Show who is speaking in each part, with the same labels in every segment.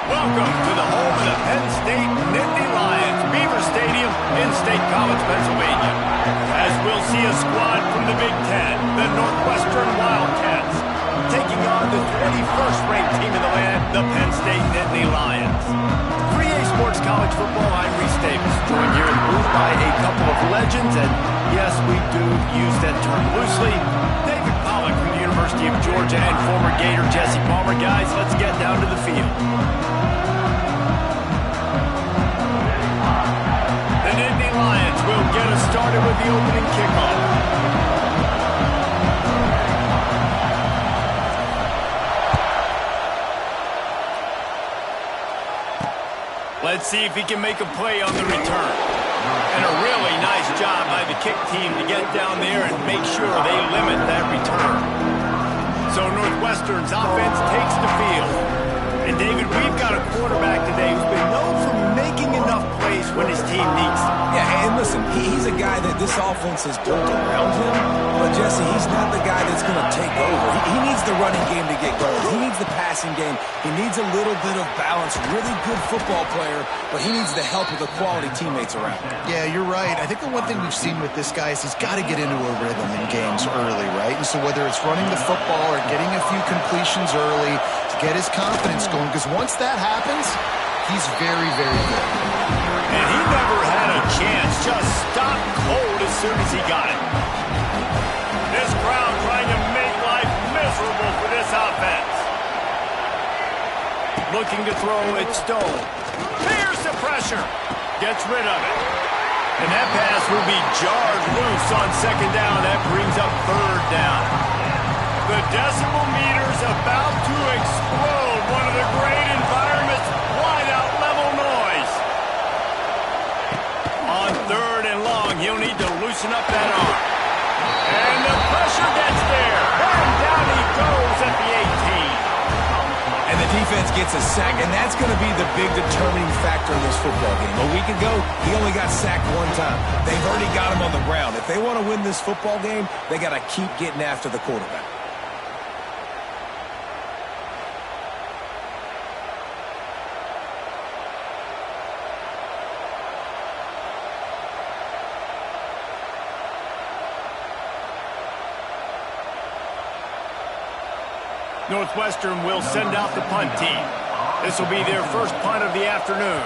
Speaker 1: Welcome to the home of the Penn State Nittany Lions, Beaver Stadium in State College, Pennsylvania. As we'll see a squad from the Big Ten, the Northwestern Wildcats, taking on the 21st ranked team in the land, the Penn State Nittany Lions. 3A Sports College Football, I'm Reese Davis, joined here in the booth by a couple of legends, and yes, we do use that term loosely. David Pollock from the University of Georgia and former Gator Jesse Palmer. Guys, let's get down to the field. The Nittany Lions will get us started with the opening kickoff. Let's see if he can make a play on the return. And a really nice job by the kick team to get down there and make sure they limit that return. So Northwestern's offense takes the field. And David, we've got a quarterback today who's been known for making enough plays when his team needs them.
Speaker 2: Yeah, and listen, he's a guy that this offense is built around him. But Jesse, he's not the guy that's going to take over. He needs the running game to get going. He needs the passing game. He needs a little bit of balance. Really good football player, but he needs the help of the quality teammates around him.
Speaker 3: Yeah, you're right. I think the one thing we've seen with this guy is he's got to get into a rhythm in games early, right? And so whether it's running the football or getting a few completions early to get his confidence going, because once that happens, he's very, very good.
Speaker 1: And he never had a chance, just stopped cold as soon as he got it. This crowd trying to make life miserable for this offense. Looking to throw it, Stone. Here's the pressure. Gets rid of it. And that pass will be jarred loose on second down. That brings up third down. The decibel meter's about to explode. One of the great environments, wide-out level noise. On third and long, he'll need to loosen up that arm. And the pressure gets there. And down he goes at the 18.
Speaker 2: And the defense gets a sack, and that's going to be the big determining factor in this football game. A week ago, he only got sacked one time. They've already got him on the ground. If they want to win this football game, they got to keep getting after the quarterback.
Speaker 1: Northwestern will send out the punt team. This will be their first punt of the afternoon.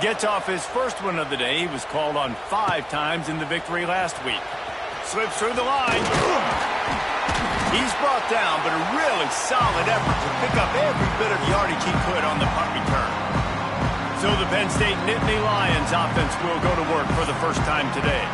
Speaker 1: Gets off his first one of the day. He was called on 5 times in the victory last week. Slips through the line. He's brought down, but a really solid effort to pick up every bit of yardage he could on the punt return. So the Penn State Nittany Lions offense will go to work for the first time today.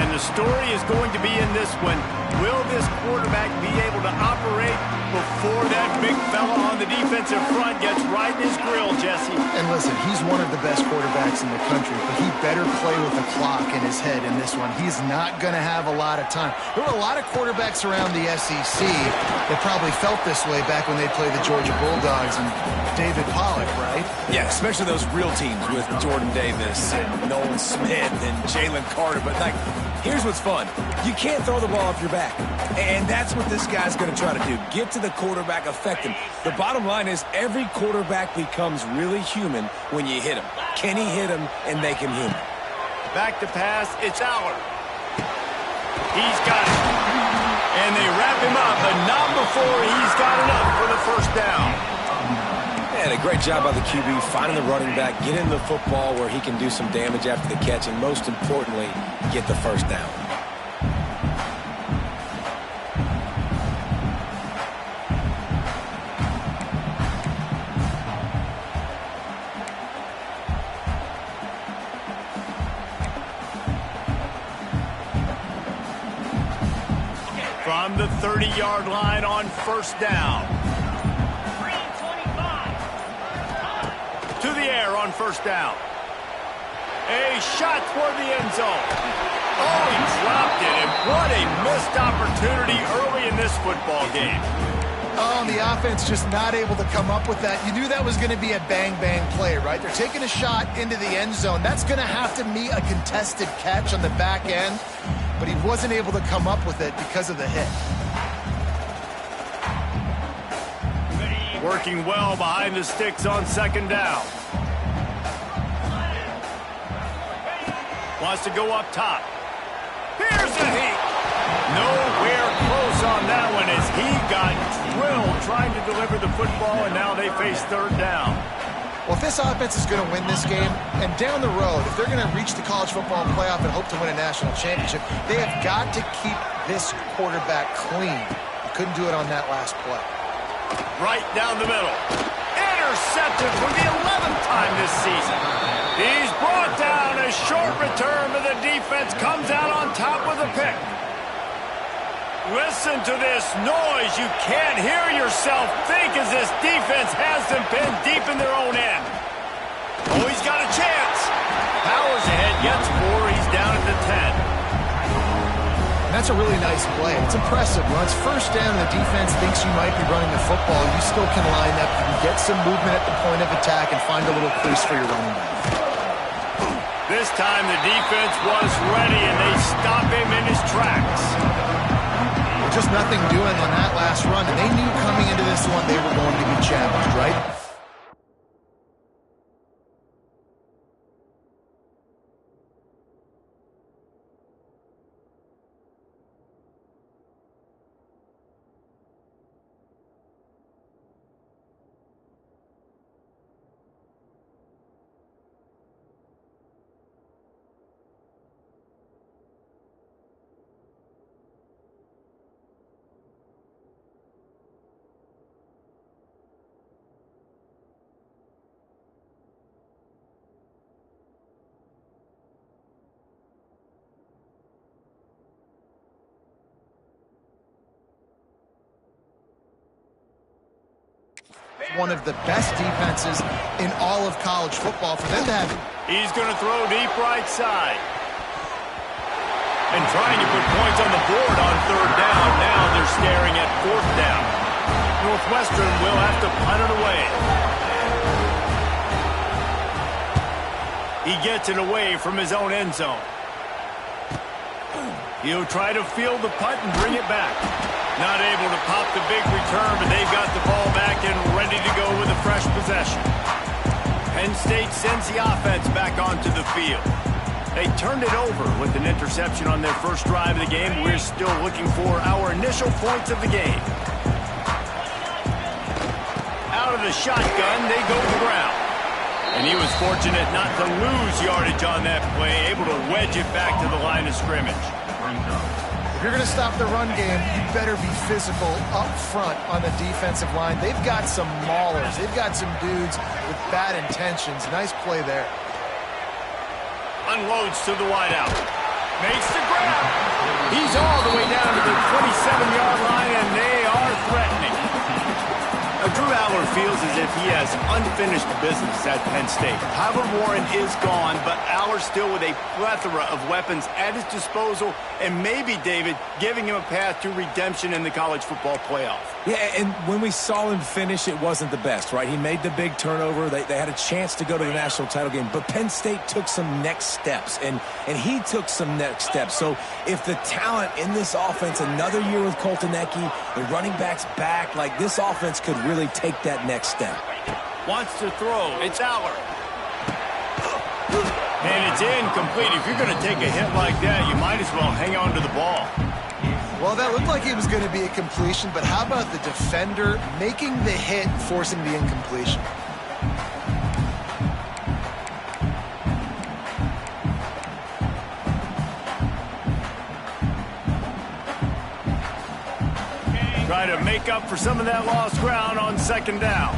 Speaker 1: And the story is going to be in this one. Will this quarterback be able to operate before that big fella on the defensive front gets right in his grill, Jesse?
Speaker 3: And listen, he's one of the best quarterbacks in the country, but he better play with the clock in his head in this one. He's not going to have a lot of time. There were a lot of quarterbacks around the SEC that probably felt this way back when they played the Georgia Bulldogs and David Pollock, right?
Speaker 2: Yeah, especially those real teams with Jordan Davis and Nolan Smith and Jalen Carter. But, like, here's what's fun. You can't throw the ball off your back. And that's what this guy's going to try to do. Get to the quarterback, affect him. The bottom line is every quarterback becomes really human when you hit him. Can he hit him and make him human?
Speaker 1: Back to pass, it's Aller. He's got it. And they wrap him up, but not before he's got enough for the first down.
Speaker 2: And a great job by the QB finding the running back, getting the football where he can do some damage after the catch, and most importantly, get the first down.
Speaker 1: From the 30-yard line on first down. To the air on first down. A shot toward the end zone. Oh, he dropped it, and what a missed opportunity early in this football game.
Speaker 3: Oh, the offense just not able to come up with that. You knew that was going to be a bang-bang play, right? They're taking a shot into the end zone. That's going to have to meet a contested catch on the back end, but he wasn't able to come up with it because of the hit.
Speaker 1: Working well behind the sticks on second down. Wants to go up top. Here's the heat. Nowhere close on that one as he got drilled trying to deliver the football, and now they face third down.
Speaker 3: Well, if this offense is going to win this game, and down the road, if they're going to reach the college football playoff and hope to win a national championship, they have got to keep this quarterback clean. Couldn't do it on that last play.
Speaker 1: Right down the middle. Intercepted for the 11th time this season. He's brought down. A short return, but the defense comes out on top with a pick. Listen to this noise. You can't hear yourself think as this defense has them pinned deep in their own end. Oh, he's got a chance. Powers ahead, gets 4. He's down at the 10.
Speaker 3: And that's a really nice play. It's impressive. When it's first down and the defense thinks you might be running the football, you still can line up. You can get some movement at the point of attack and find a little crease for your running back.
Speaker 1: This time the defense was ready, and they stop him in his tracks.
Speaker 3: Just nothing doing on that last run, and they knew coming into this one they were going to be challenged, right? One of the best defenses in all of college football for them to have it.
Speaker 1: He's going to throw deep right side. And trying to put points on the board on third down. Now they're staring at fourth down. Northwestern will have to punt it away. He gets it away from his own end zone. He'll try to field the punt and bring it back. Not able to pop the big return, but they've got the ball back and ready to go with a fresh possession. Penn State sends the offense back onto the field. They turned it over with an interception on their first drive of the game. We're still looking for our initial points of the game. Out of the shotgun, they go to the ground. And he was fortunate not to lose yardage on that play, able to wedge it back to the line of scrimmage.
Speaker 3: If you're going to stop the run game, you better be physical up front on the defensive line. They've got some maulers. They've got some dudes with bad intentions. Nice play there.
Speaker 1: Unloads to the wideout. Makes the grab. He's all the way down to the 27-yard line, and they are threatening. Drew Aller feels as if he has unfinished business at Penn State. Tyler Warren is gone, but Aller still with a plethora of weapons at his disposal, and maybe, David, giving him a path to redemption in the college football playoff.
Speaker 2: Yeah, and when we saw him finish, it wasn't the best, right? He made the big turnover. They had a chance to go to the national title game, but Penn State took some next steps, and he took some next steps. So if the talent in this offense, another year with Colton Ecke, the running backs back, like this offense could really take that next step.
Speaker 1: Wants to throw. It's Aller. And it's incomplete. If you're going to take a hit like that, you might as well hang on to the ball.
Speaker 3: Well, that looked like it was going to be a completion, but how about the defender making the hit, forcing the incompletion?
Speaker 1: Try to make up for some of that lost ground on second down.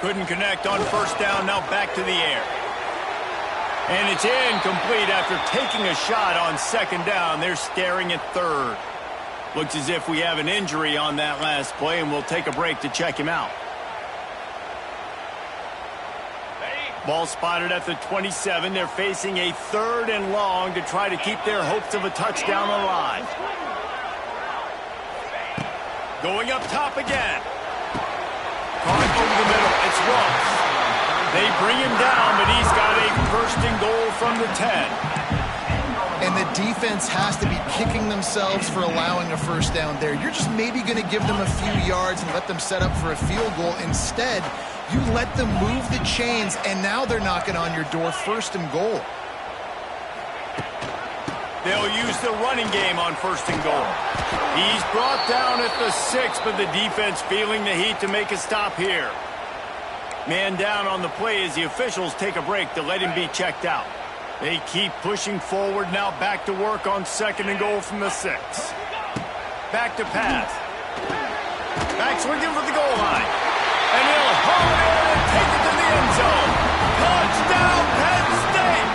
Speaker 1: Couldn't connect on first down, now back to the air. And it's incomplete after taking a shot on second down. They're staring at third. Looks as if we have an injury on that last play, and we'll take a break to check him out. Ball spotted at the 27. They're facing a third and long to try to keep their hopes of a touchdown alive. Going up top again. Caught over the middle. It's Ross. They bring him down, but he's got a first and goal from the 10.
Speaker 3: And the defense has to be kicking themselves for allowing a first down there. You're just maybe going to give them a few yards and let them set up for a field goal. Instead, you let them move the chains, and now they're knocking on your door, 1st and goal.
Speaker 1: They'll use the running game on 1st and goal. He's brought down at the 6, but the defense feeling the heat to make a stop here. Man down on the play as the officials take a break to let him be checked out. They keep pushing forward, now back to work on 2nd and goal from the 6. Back to pass. Back swinging for the goal line. And he'll haul it in and take it to the end zone. Touchdown, Penn State!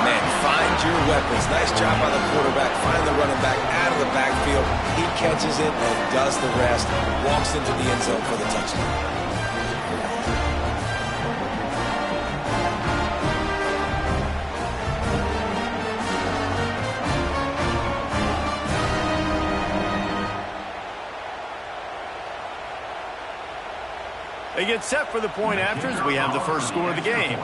Speaker 2: Man, find your weapons. Nice job by the quarterback. Find the running back out of the backfield. He catches it and does the rest. Walks into the end zone for the touchdown.
Speaker 1: They get set for the point after as we have the first score of the game.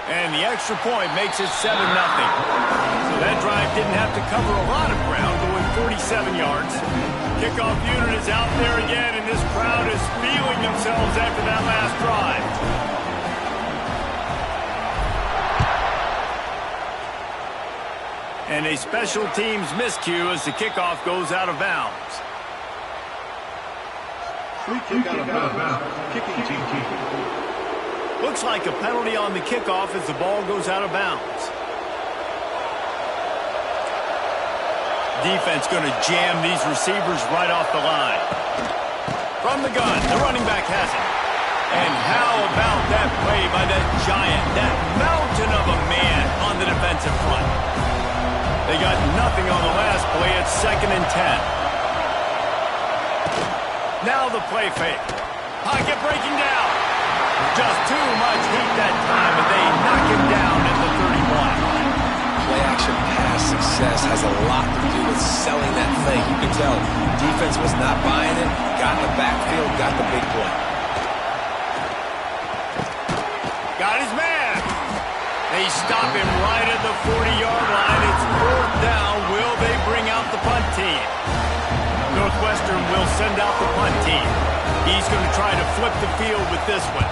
Speaker 1: And the extra point makes it 7-0. So that drive didn't have to cover a lot of ground, going 47 yards. Kickoff unit is out there again, and this crowd is feeling themselves after that last drive. And a special teams miscue as the kickoff goes out of bounds.
Speaker 4: Free kick out of bounds. Kicking team.
Speaker 1: Looks like a penalty on the kickoff as the ball goes out of bounds. Defense going to jam these receivers right off the line. From the gun, the running back has it. And how about that play by that giant, that mountain of a man on the defensive front? They got nothing on the last play. It's 2nd and 10. Now the play fake. Pocket breaking down. Just too much heat that time, and they knock him down at the 31.
Speaker 2: Play-action pass success has a lot to do with selling that thing. You can tell defense was not buying it. Got in the backfield, got the big play.
Speaker 1: Got his man. They stop him right at the 40-yard line. It's 4th down. Will they bring out the punt team? Northwestern will send out the punt team. He's going to try to flip the field with this one.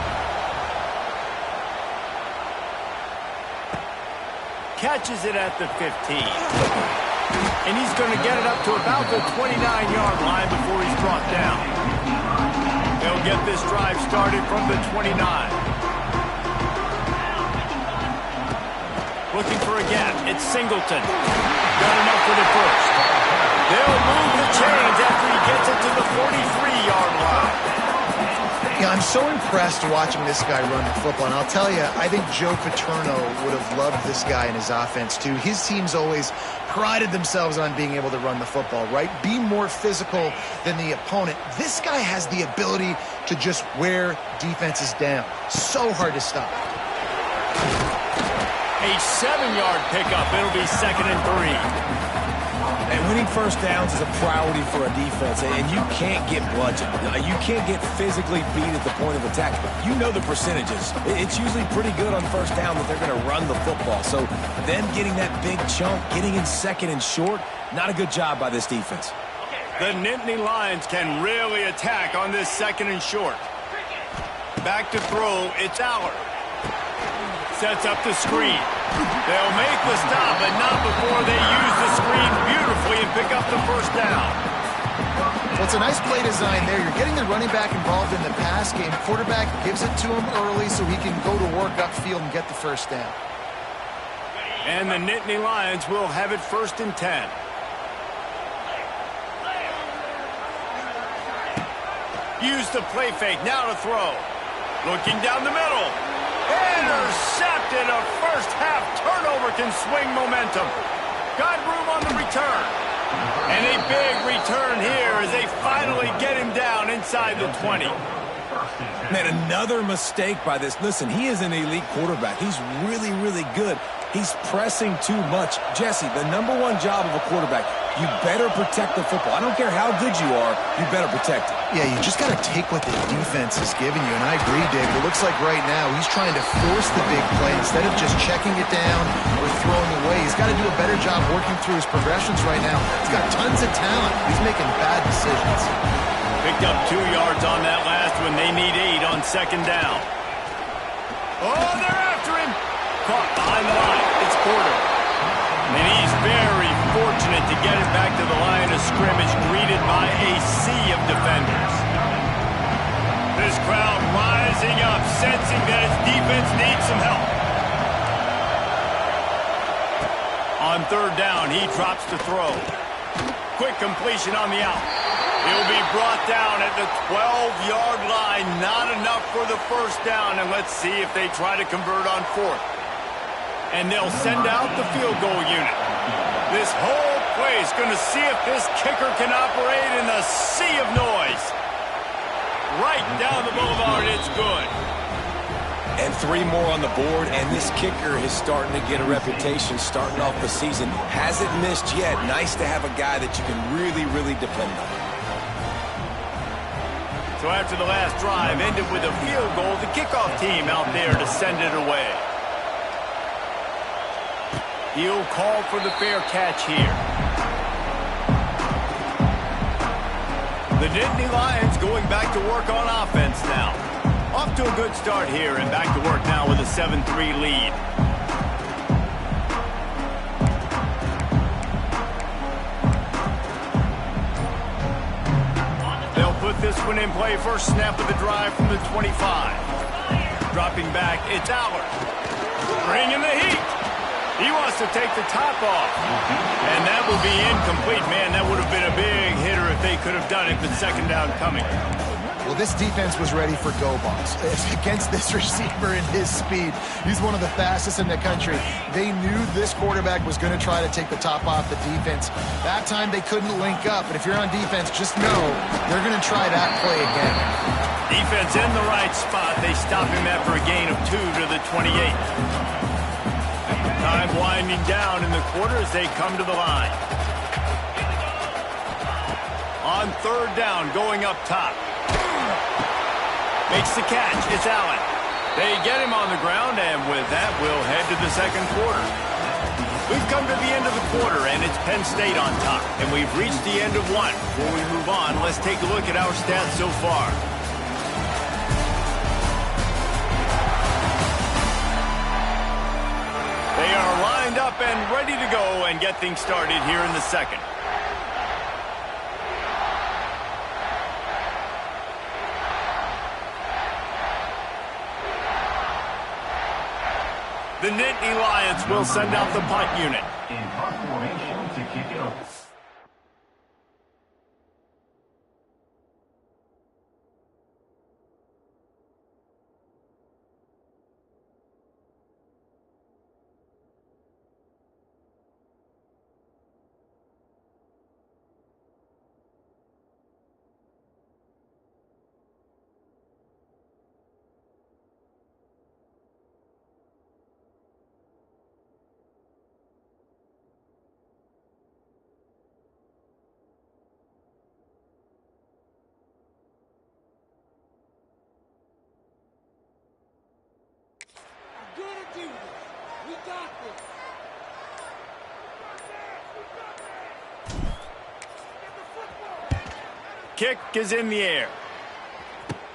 Speaker 1: Catches it at the 15. And he's going to get it up to about the 29-yard line before he's brought down. They'll get this drive started from the 29. Looking for a gap. It's Singleton. Got enough for the first. They'll move the chains after he gets it to the 43-yard line.
Speaker 3: Yeah, I'm so impressed watching this guy run the football. And I'll tell you, I think Joe Paterno would have loved this guy in his offense, too. His teams always prided themselves on being able to run the football, right? Be more physical than the opponent. This guy has the ability to just wear defenses down. So hard to stop.
Speaker 1: A 7-yard pickup. It'll be 2nd and 3.
Speaker 2: And winning first downs is a priority for a defense, and you can't get bludgeoned. You can't get physically beat at the point of attack. You know the percentages. It's usually pretty good on first down that they're going to run the football. So them getting that big chunk, getting in 2nd and short, not a good job by this defense.
Speaker 1: The Nittany Lions can really attack on this 2nd and short. Back to throw, it's Aller. Sets up the screen. They'll make the stop, but not before they use the screen beautifully and pick up the first down.
Speaker 3: Well, it's a nice play design there. You're getting the running back involved in the pass game. Quarterback gives it to him early so he can go to work upfield and get the first down.
Speaker 1: And the Nittany Lions will have it 1st and 10. Use the play fake, now to throw. Looking down the middle. Intercepted. A first-half turnover can swing momentum. Got room on the return. And a big return here as they finally get him down inside the 20.
Speaker 2: Man, another mistake by this. Listen, he is an elite quarterback. He's really, really good. He's pressing too much. Jesse, the number one job of a quarterback, you better protect the football. I don't care how good you are, you better protect it.
Speaker 3: Yeah, you just got to take what the defense is giving you, and I agree, David. It looks like right now he's trying to force the big play instead of just checking it down or throwing away. He's got to do a better job working through his progressions right now. He's got tons of talent. He's making bad decisions.
Speaker 1: Picked up 2 yards on that last one. They need 8 on second down. Oh, they're after him. Caught behind the line. It's Porter. And he's very fortunate to get it back to the line of scrimmage, greeted by a sea of defenders. This crowd rising up, sensing that its defense needs some help. On third down, he drops to throw. Quick completion on the out. He'll be brought down at the 12-yard line. Not enough for the first down, and let's see if they try to convert on fourth. And they'll send out the field goal unit. This whole play is going to see if this kicker can operate in the sea of noise. Right down the boulevard, it's good.
Speaker 2: And 3 more on the board, and this kicker is starting to get a reputation starting off the season. Hasn't missed yet. Nice to have a guy that you can really, really depend on.
Speaker 1: So after the last drive ended with a field goal, the kickoff team out there to send it away. He'll call for the fair catch here. The Nittany Lions going back to work on offense now. Off to a good start here and back to work now with a 7-3 lead. They'll put this one in play. First snap of the drive from the 25. Dropping back, it's Allard. Bringing the heat. He wants to take the top off. And that will be incomplete. Man, that would have been a big hitter if they could have done it, but second down coming.
Speaker 3: Well, this defense was ready for go balls against this receiver and his speed. He's one of the fastest in the country. They knew this quarterback was going to try to take the top off the defense. That time they couldn't link up, but if you're on defense, just know they're going to try that play again.
Speaker 1: Defense in the right spot. They stop him after a gain of 2 to the 28. Time winding down in the quarter as they come to the line. On third down, going up top. Makes the catch. It's Allen. They get him on the ground, and with that, we'll head to the second quarter. We've come to the end of the quarter, and it's Penn State on top. And we've reached the end of one. Before we move on, let's take a look at our stats so far. They are lined up and ready to go and get things started here in the second. The Nittany Lions will send out the punt unit.
Speaker 4: In punt formation to kick it off.
Speaker 1: Kick is in the air.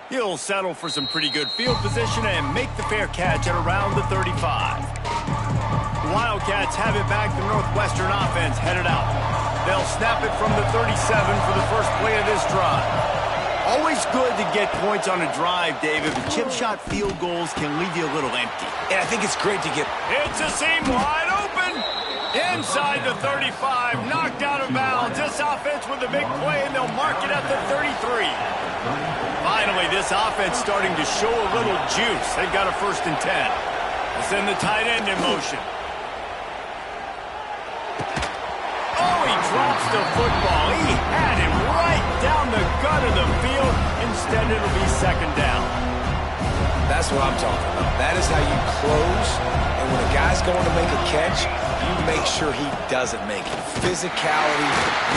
Speaker 1: He'll settle for some pretty good field position and make the fair catch at around the 35. The Wildcats have it back. The Northwestern offense headed out. They'll snap it from the 37 for the first play of this drive. Always good to get points on a drive, David, but chip shot field goals can leave you a little empty.
Speaker 2: And I think it's great to get...
Speaker 1: It's a seam wide open. Inside the 35, knocked out of bounds. This offense with a big play, and they'll mark it at the 33. Finally, this offense starting to show a little juice. They've got a 1st and 10. They'll send the tight end in motion. Oh, he drops the football. He had him right down the gut of the field. Instead, it'll be second down.
Speaker 2: That's what I'm talking about. That is how you close. And when a guy's going to make a catch, you make sure he doesn't make it. Physicality,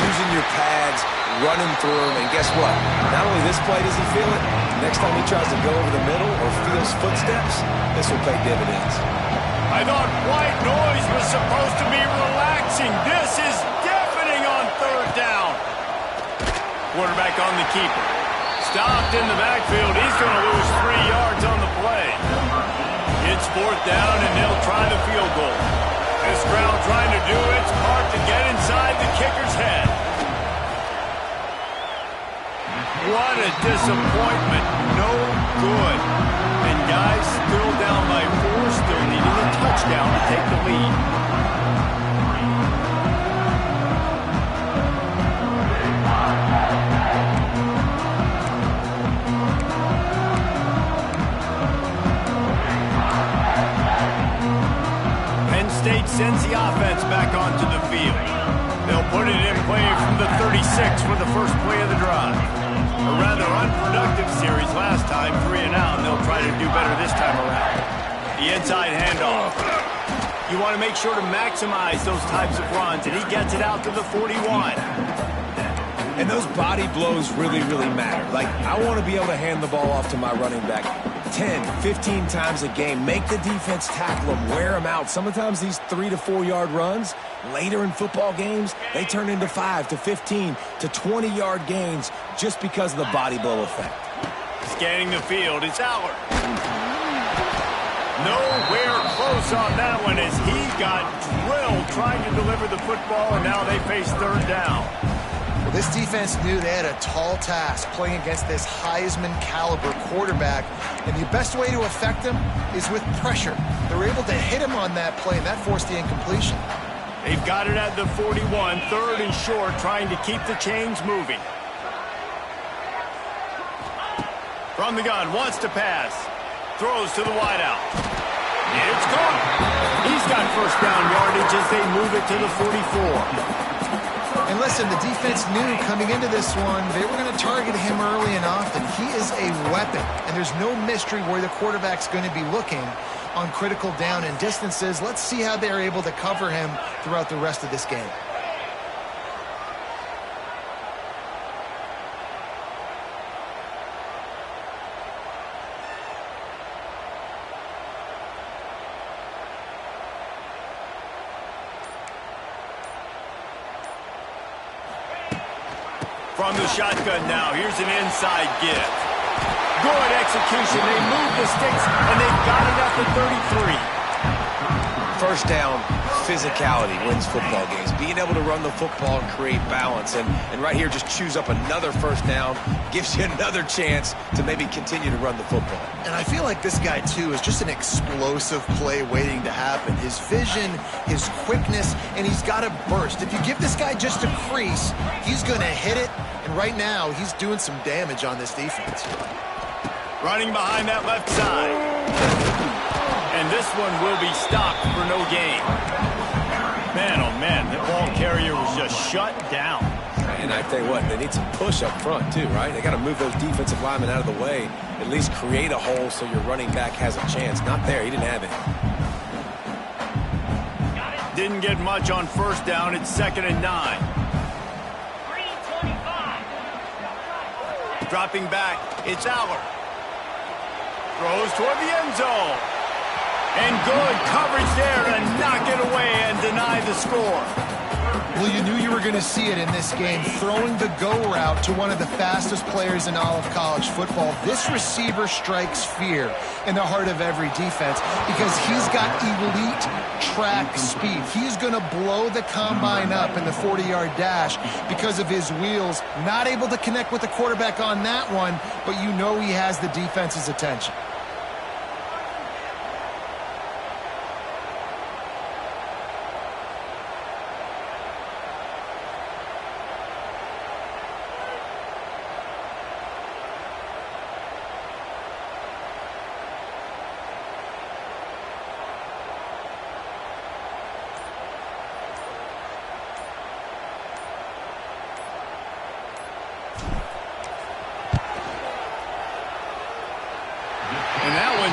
Speaker 2: using your pads, running through him. And guess what? Not only this play does he feel it, next time he tries to go over the middle or feels footsteps, this will pay dividends.
Speaker 1: I thought white noise was supposed to be relaxing. This is deafening on third down. Quarterback on the keeper. Stopped in the backfield. He's going to lose 3 yards on the play. It's fourth down, and they'll try the field goal. This crowd trying to do its part to get inside the kicker's head. What a disappointment. No good. And guys still down by 4, still needing a touchdown to take the lead. Penn State sends the offense back onto the field. They'll put it in play from the 36 for the first play of the drive. A rather unproductive series last time, 3 and out, and they'll try to do better this time around. The inside handoff. You want to make sure to maximize those types of runs, and he gets it out to the 41.
Speaker 2: And those body blows really, really matter. Like, I want to be able to hand the ball off to my running back 10, 15 times a game. Make the defense tackle them, wear them out. Sometimes these 3 to 4 yard runs, later in football games, they turn into 5 to 15 to 20 yard gains just because of the body blow effect.
Speaker 1: Scanning the field, it's Aller. Nowhere close on that one as he got drilled trying to deliver the football, and now they face third down.
Speaker 3: Well, this defense knew they had a tall task playing against this Heisman caliber quarterback, and the best way to affect him is with pressure. They were able to hit him on that play, and that forced the incompletion.
Speaker 1: They've got it at the 41, third and short, trying to keep the chains moving. From the gun, wants to pass. Throws to the wideout. It's gone. He's got first down yardage as they move it to the 44.
Speaker 3: And listen, the defense knew coming into this one, they were going to target him early and often. He is a weapon, and there's no mystery where the quarterback's going to be looking on critical down and distances. Let's see how they're able to cover him throughout the rest of this game.
Speaker 1: From the shotgun now, here's an inside give. Good execution. They move the sticks, and they've got it at the 33.
Speaker 2: First down, physicality wins football games. Being able to run the football and create balance. And right here, just choose up another first down, gives you another chance to maybe continue to run the football.
Speaker 3: And I feel like this guy, too, is just an explosive play waiting to happen. His vision, his quickness, and he's got a burst. If you give this guy just a crease, he's going to hit it. And right now, he's doing some damage on this defense.
Speaker 1: Running behind that left side. And this one will be stopped for no gain. Man, oh man, the ball carrier was just shut down.
Speaker 2: And I tell you what, they need some push up front too, right? They got to move those defensive linemen out of the way, at least create a hole so your running back has a chance. Not there, he didn't have it.
Speaker 1: Didn't get much on first down. It's 2nd and 9. Dropping back, it's Aller. Throws toward the end zone. And good coverage there to knock it away and deny the score.
Speaker 3: Well, you knew you were going to see it in this game, throwing the go route to one of the fastest players in all of college football. This receiver strikes fear in the heart of every defense because he's got elite track speed. He's going to blow the combine up in the 40-yard dash because of his wheels. Not able to connect with the quarterback on that one, but you know he has the defense's attention.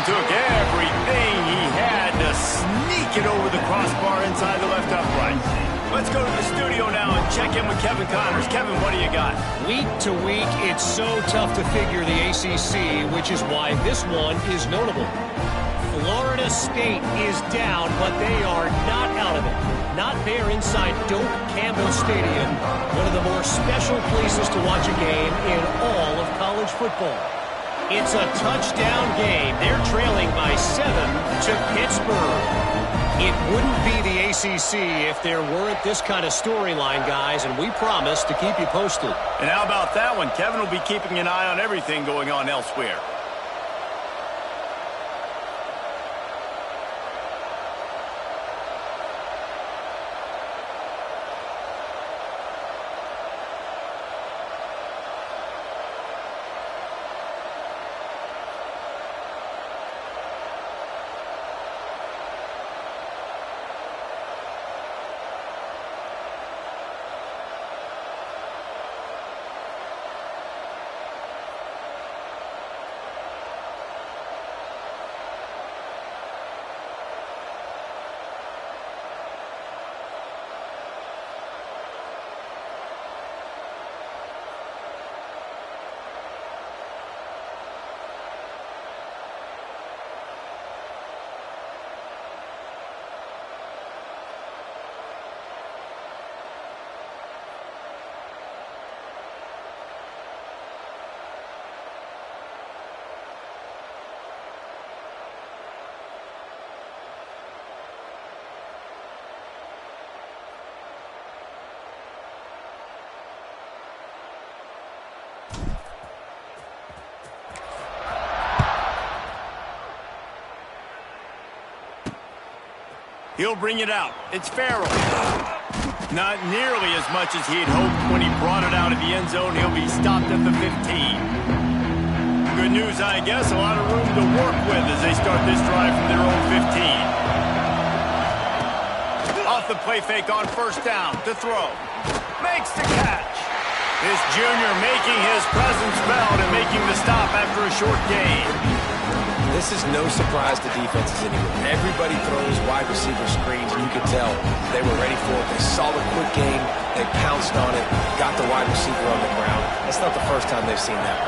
Speaker 1: took everything he had to sneak it over the crossbar inside the left upright. Let's go to the studio now and check in with Kevin Connors. Kevin, what do you got?
Speaker 5: Week to week, it's so tough to figure the ACC, which is why this one is notable. Florida State is down, but they are not out of it. Not there inside Doak Campbell Stadium, one of the more special places to watch a game in all of college football. It's a touchdown game. They're trailing by 7 to Pittsburgh. It wouldn't be the ACC if there weren't this kind of storyline, guys, and we promise to keep you posted.
Speaker 1: And how about that one? Kevin will be keeping an eye on everything going on elsewhere. He'll bring it out. It's Farrell. Not nearly as much as he had hoped when he brought it out of the end zone. He'll be stopped at the 15. Good news, I guess. A lot of room to work with as they start this drive from their own 15. Off the play fake on first down. To throw. Makes the catch. This junior making his presence felt and making the stop after a short gain.
Speaker 2: This is no surprise to defenses anymore. Everybody throws wide receiver screens, and you can tell they were ready for it. They saw the quick game. They pounced on it, got the wide receiver on the ground. That's not the first time they've seen that.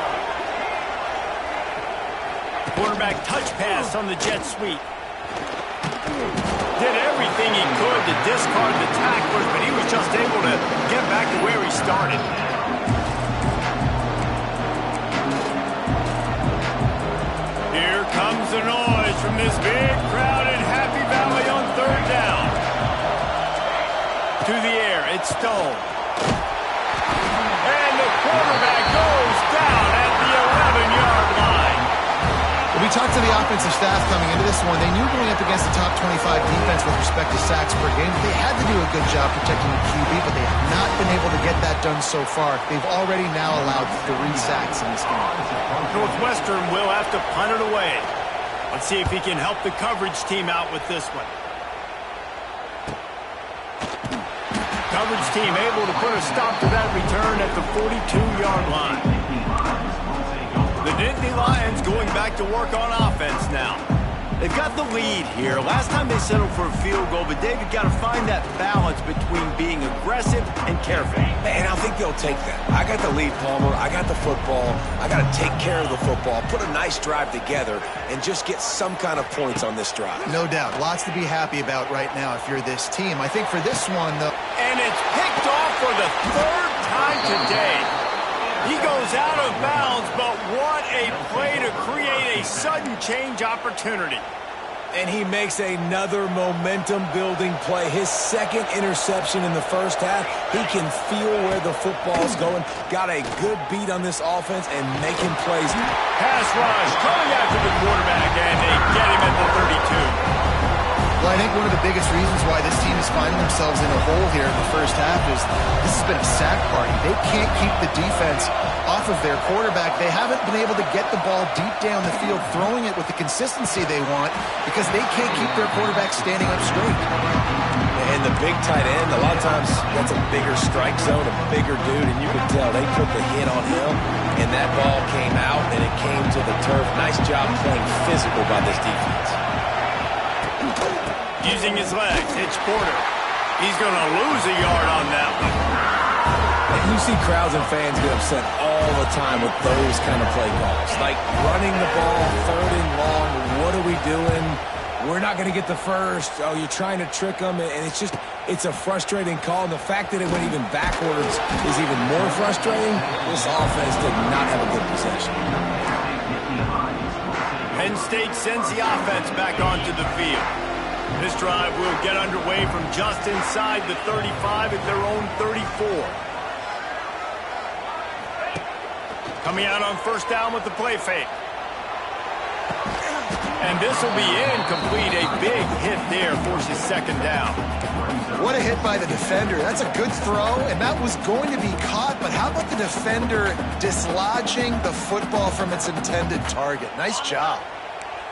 Speaker 1: Quarterback touch pass on the jet sweep. Did everything he could to discard the tacklers, but he was just able to get back to where he started. Here comes the noise from this big crowd in Happy Valley on third down. To the air, it's Stone. And the quarterback goes down at the 11-yard line.
Speaker 3: We talked to the offensive staff coming into this one. They knew going up against the top 25 defense with respect to sacks per game. They had to do a good job protecting the QB, but they have not been able to get that done so far. They've already now allowed 3 sacks in this game.
Speaker 1: Northwestern will have to punt it away. Let's see if he can help the coverage team out with this one. Coverage team able to put a stop to that return at the 42-yard line. The Nittany Lions going back to work on offense now. They've got the lead here. Last time they settled for a field goal, but David got to find that balance between being aggressive and careful.
Speaker 2: And I think they'll take that. I got the lead, Palmer. I got the football. I got to take care of the football, put a nice drive together, and just get some kind of points on this drive.
Speaker 3: No doubt. Lots to be happy about right now if you're this team. I think for this one, though.
Speaker 1: And it's picked off for the 3rd time today. He goes out of bounds, but what a play to create a sudden change opportunity.
Speaker 2: And he makes another momentum-building play. His 2nd interception in the first half. He can feel where the football's going. Got a good beat on this offense and making plays.
Speaker 1: Pass rush coming after the quarterback, and they get him at the 32.
Speaker 3: Well, I think one of the biggest reasons why this team is finding themselves in a hole here in the first half is this has been a sack party. They can't keep the defense off of their quarterback. They haven't been able to get the ball deep down the field, throwing it with the consistency they want because they can't keep their quarterback standing up straight.
Speaker 2: And the big tight end, a lot of times that's a bigger strike zone, a bigger dude, and you can tell they put the hit on him, and that ball came out, and it came to the turf. Nice job playing physical by this defense.
Speaker 1: Using his legs, it's Porter. He's going to lose a yard on that one.
Speaker 2: And you see crowds and fans get upset all the time with those kind of play calls. Like running the ball, 3rd and long, what are we doing? We're not going to get the first. Oh, you're trying to trick them, and it's a frustrating call. And the fact that it went even backwards is even more frustrating. This offense did not have a good possession.
Speaker 1: Penn State sends the offense back onto the field. This drive will get underway from just inside the 35 at their own 34. Coming out on first down with the play fake. And this will be incomplete. A big hit there forces 2nd down.
Speaker 3: What a hit by the defender. That's a good throw, and that was going to be caught, but how about the defender dislodging the football from its intended target? Nice job.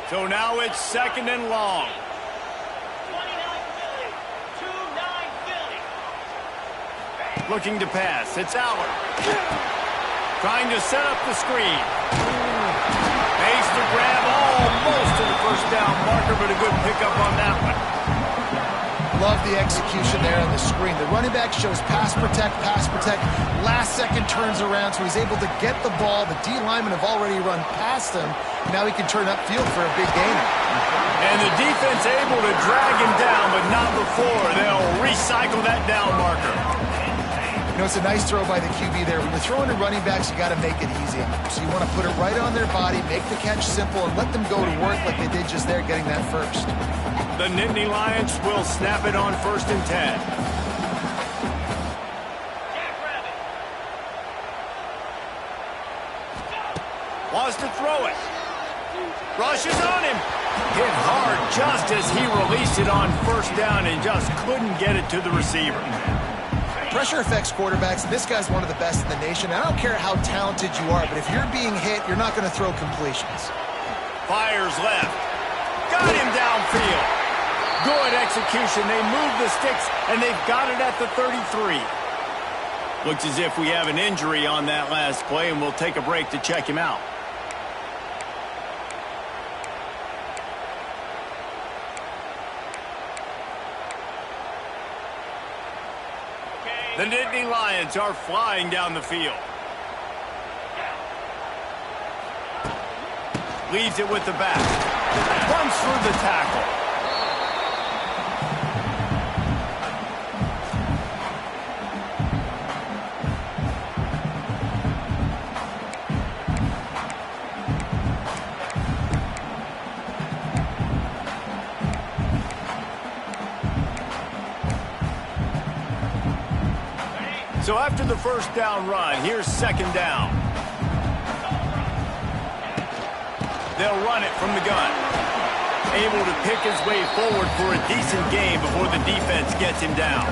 Speaker 1: So now it's 2nd and long. Looking to pass. It's Allard. Trying to set up the screen. Makes the grab almost to the first down marker, but a good pickup on that one.
Speaker 3: Love the execution there on the screen. The running back shows pass protect, pass protect. Last second turns around, so he's able to get the ball. The D linemen have already run past him. Now he can turn upfield for a big gain.
Speaker 1: And the defense able to drag him down, but not before. They'll recycle that down marker.
Speaker 3: You know, it's a nice throw by the QB there. When you're throwing to running backs, you got to make it easy. So you want to put it right on their body, make the catch simple, and let them go to work like they did just there, getting that first.
Speaker 1: The Nittany Lions will snap it on 1st and 10. Wants to throw it. Rushes on him. Hit hard just as he released it on first down and just couldn't get it to the receiver.
Speaker 3: Pressure affects quarterbacks. This guy's one of the best in the nation. I don't care how talented you are, but if you're being hit, you're not going to throw completions.
Speaker 1: Fires left. Got him downfield. Good execution. They move the sticks, and they've got it at the 33. Looks as if we have an injury on that last play, and we'll take a break to check him out. The Nittany Lions are flying down the field. Leaves it with the back. Runs through the tackle. So after the first down run, here's 2nd down. They'll run it from the gun. Able to pick his way forward for a decent game before the defense gets him down.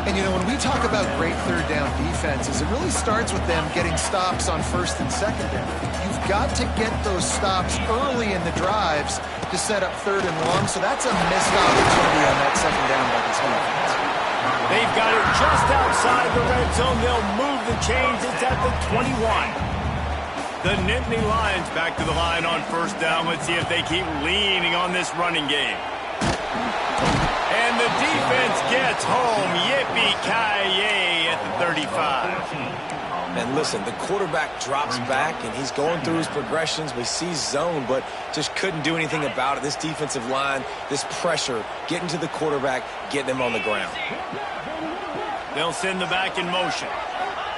Speaker 3: And, you know, when we talk about great 3rd down defenses, it really starts with them getting stops on 1st and 2nd down. You've got to get those stops early in the drives to set up 3rd and long, so that's a missed opportunity on that 2nd down by this defense.
Speaker 1: They've got it just outside the red zone. They'll move the chains. It's at the 21. The Nittany Lions back to the line on first down. Let's see if they keep leaning on this running game. And the defense gets home. Yippee-ki-yay at the 35.
Speaker 2: And listen, the quarterback drops back, and he's going through his progressions. We see zone, but just couldn't do anything about it. This defensive line, this pressure, getting to the quarterback, getting him on the ground.
Speaker 1: They'll send the back in motion.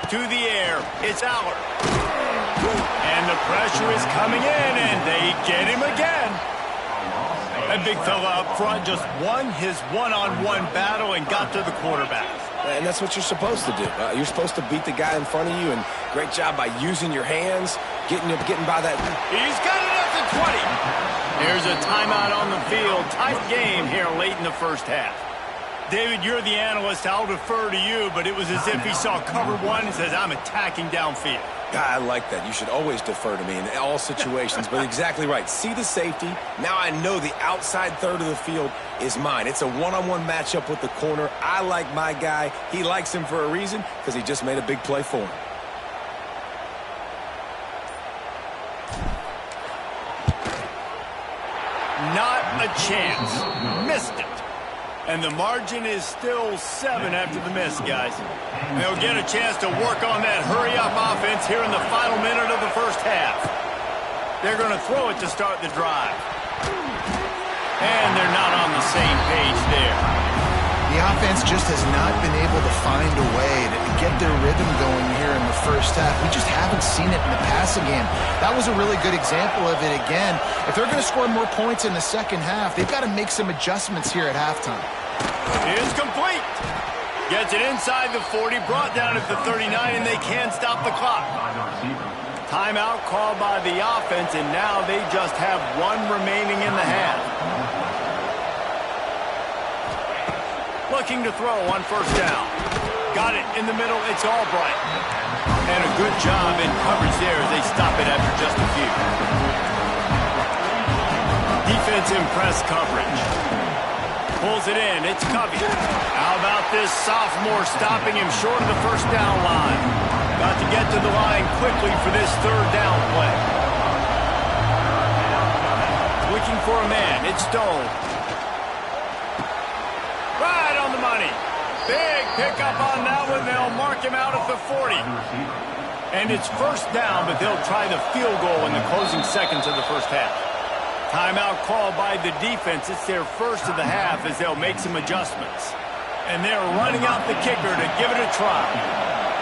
Speaker 1: To the air, it's Allard. And the pressure is coming in, and they get him again. That big fella up front just won his one-on-one battle and got to the quarterback.
Speaker 2: And that's what you're supposed to do. You're supposed to beat the guy in front of you, and great job by using your hands, getting by that.
Speaker 1: He's got it at the 20. Here's a timeout on the field. Tight game here late in the first half. David, you're the analyst. I'll defer to you, but it was as if he saw cover one and says, I'm attacking downfield.
Speaker 2: I like that. You should always defer to me in all situations, but exactly right. See the safety. Now I know the outside third of the field is mine. It's a one-on-one matchup with the corner. I like my guy. He likes him for a reason because he just made a big play for him.
Speaker 1: Not a chance. Missed it. And the margin is still 7 after the miss, guys. They'll get a chance to work on that hurry-up offense here in the final minute of the first half. They're going to throw it to start the drive. And they're not on the same page there.
Speaker 3: The offense just has not been able to find a way to get their rhythm going here in the first half. We just haven't seen it in the passing game. That was a really good example of it again. If they're going to score more points in the second half, they've got to make some adjustments here at halftime.
Speaker 1: It's complete. Gets it inside the 40, brought down at the 39, and they can't stop the clock. Timeout called by the offense, and now they just have 1 remaining in the half. Looking to throw on first down. Got it in the middle. It's Albright. And a good job in coverage there as they stop it after just a few. Defense in press coverage. Pulls it in. It's Covey. How about this sophomore stopping him short of the first down line? Got to get to the line quickly for this third down play. Looking for a man. It's Stone. Right on the money. Big pickup on that one. They'll mark him out at the 40. And it's first down, but they'll try the field goal in the closing seconds of the first half. Timeout called by the defense. It's their first of the half as they'll make some adjustments. And they're running out the kicker to give it a try.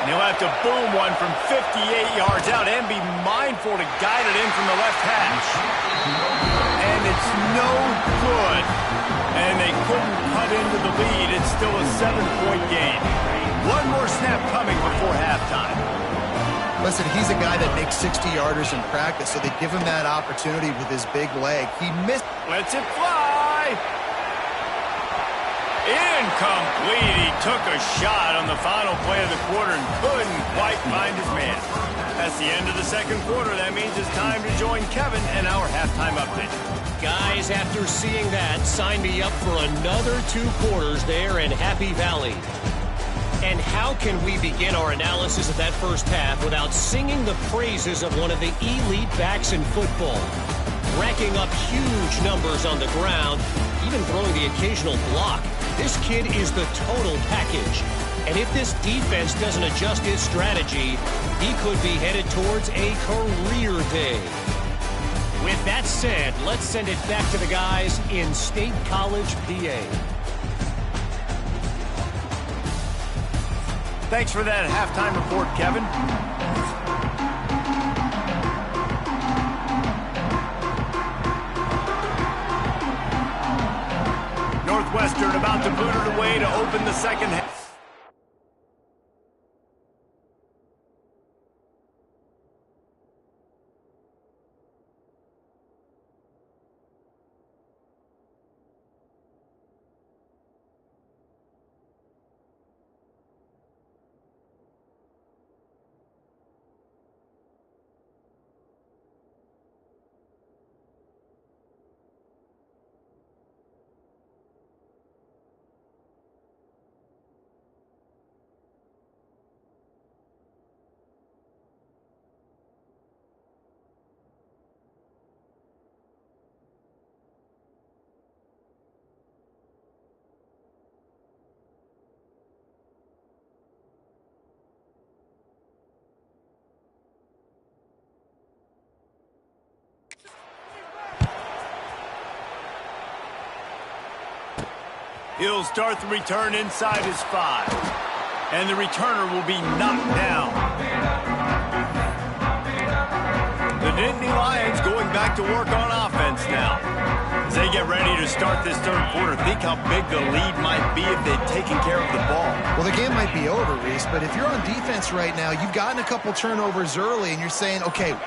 Speaker 1: And he'll have to boom one from 58 yards out and be mindful to guide it in from the left hash. And it's no good. And they couldn't cut into the lead. It's still a 7-point game. One more snap coming before halftime.
Speaker 3: Listen, he's a guy that makes 60-yarders in practice, so they give him that opportunity with his big leg. He missed.
Speaker 1: Lets it fly. Incomplete. He took a shot on the final play of the quarter and couldn't quite find his man. That's the end of the second quarter. That means it's time to join Kevin and our halftime update.
Speaker 5: Guys, after seeing that, sign me up for another 2 quarters there in Happy Valley. And how can we begin our analysis of that first half without singing the praises of one of the elite backs in football? Racking up huge numbers on the ground, even throwing the occasional block. This kid is the total package. And if this defense doesn't adjust its strategy, he could be headed towards a career day. With that said, let's send it back to the guys in State College, PA.
Speaker 1: Thanks for that halftime report, Kevin. Northwestern about to boot it away to open the second half. He'll start the return inside his 5. And the returner will be knocked down. The Nittany Lions going back to work on offense. offense now. As they get ready to start this third quarter, think how big the lead might be if they'd taken care of the ball.
Speaker 3: Well, the game might be over, Reese, but if you're on defense right now, you've gotten a couple turnovers early, and you're saying, okay,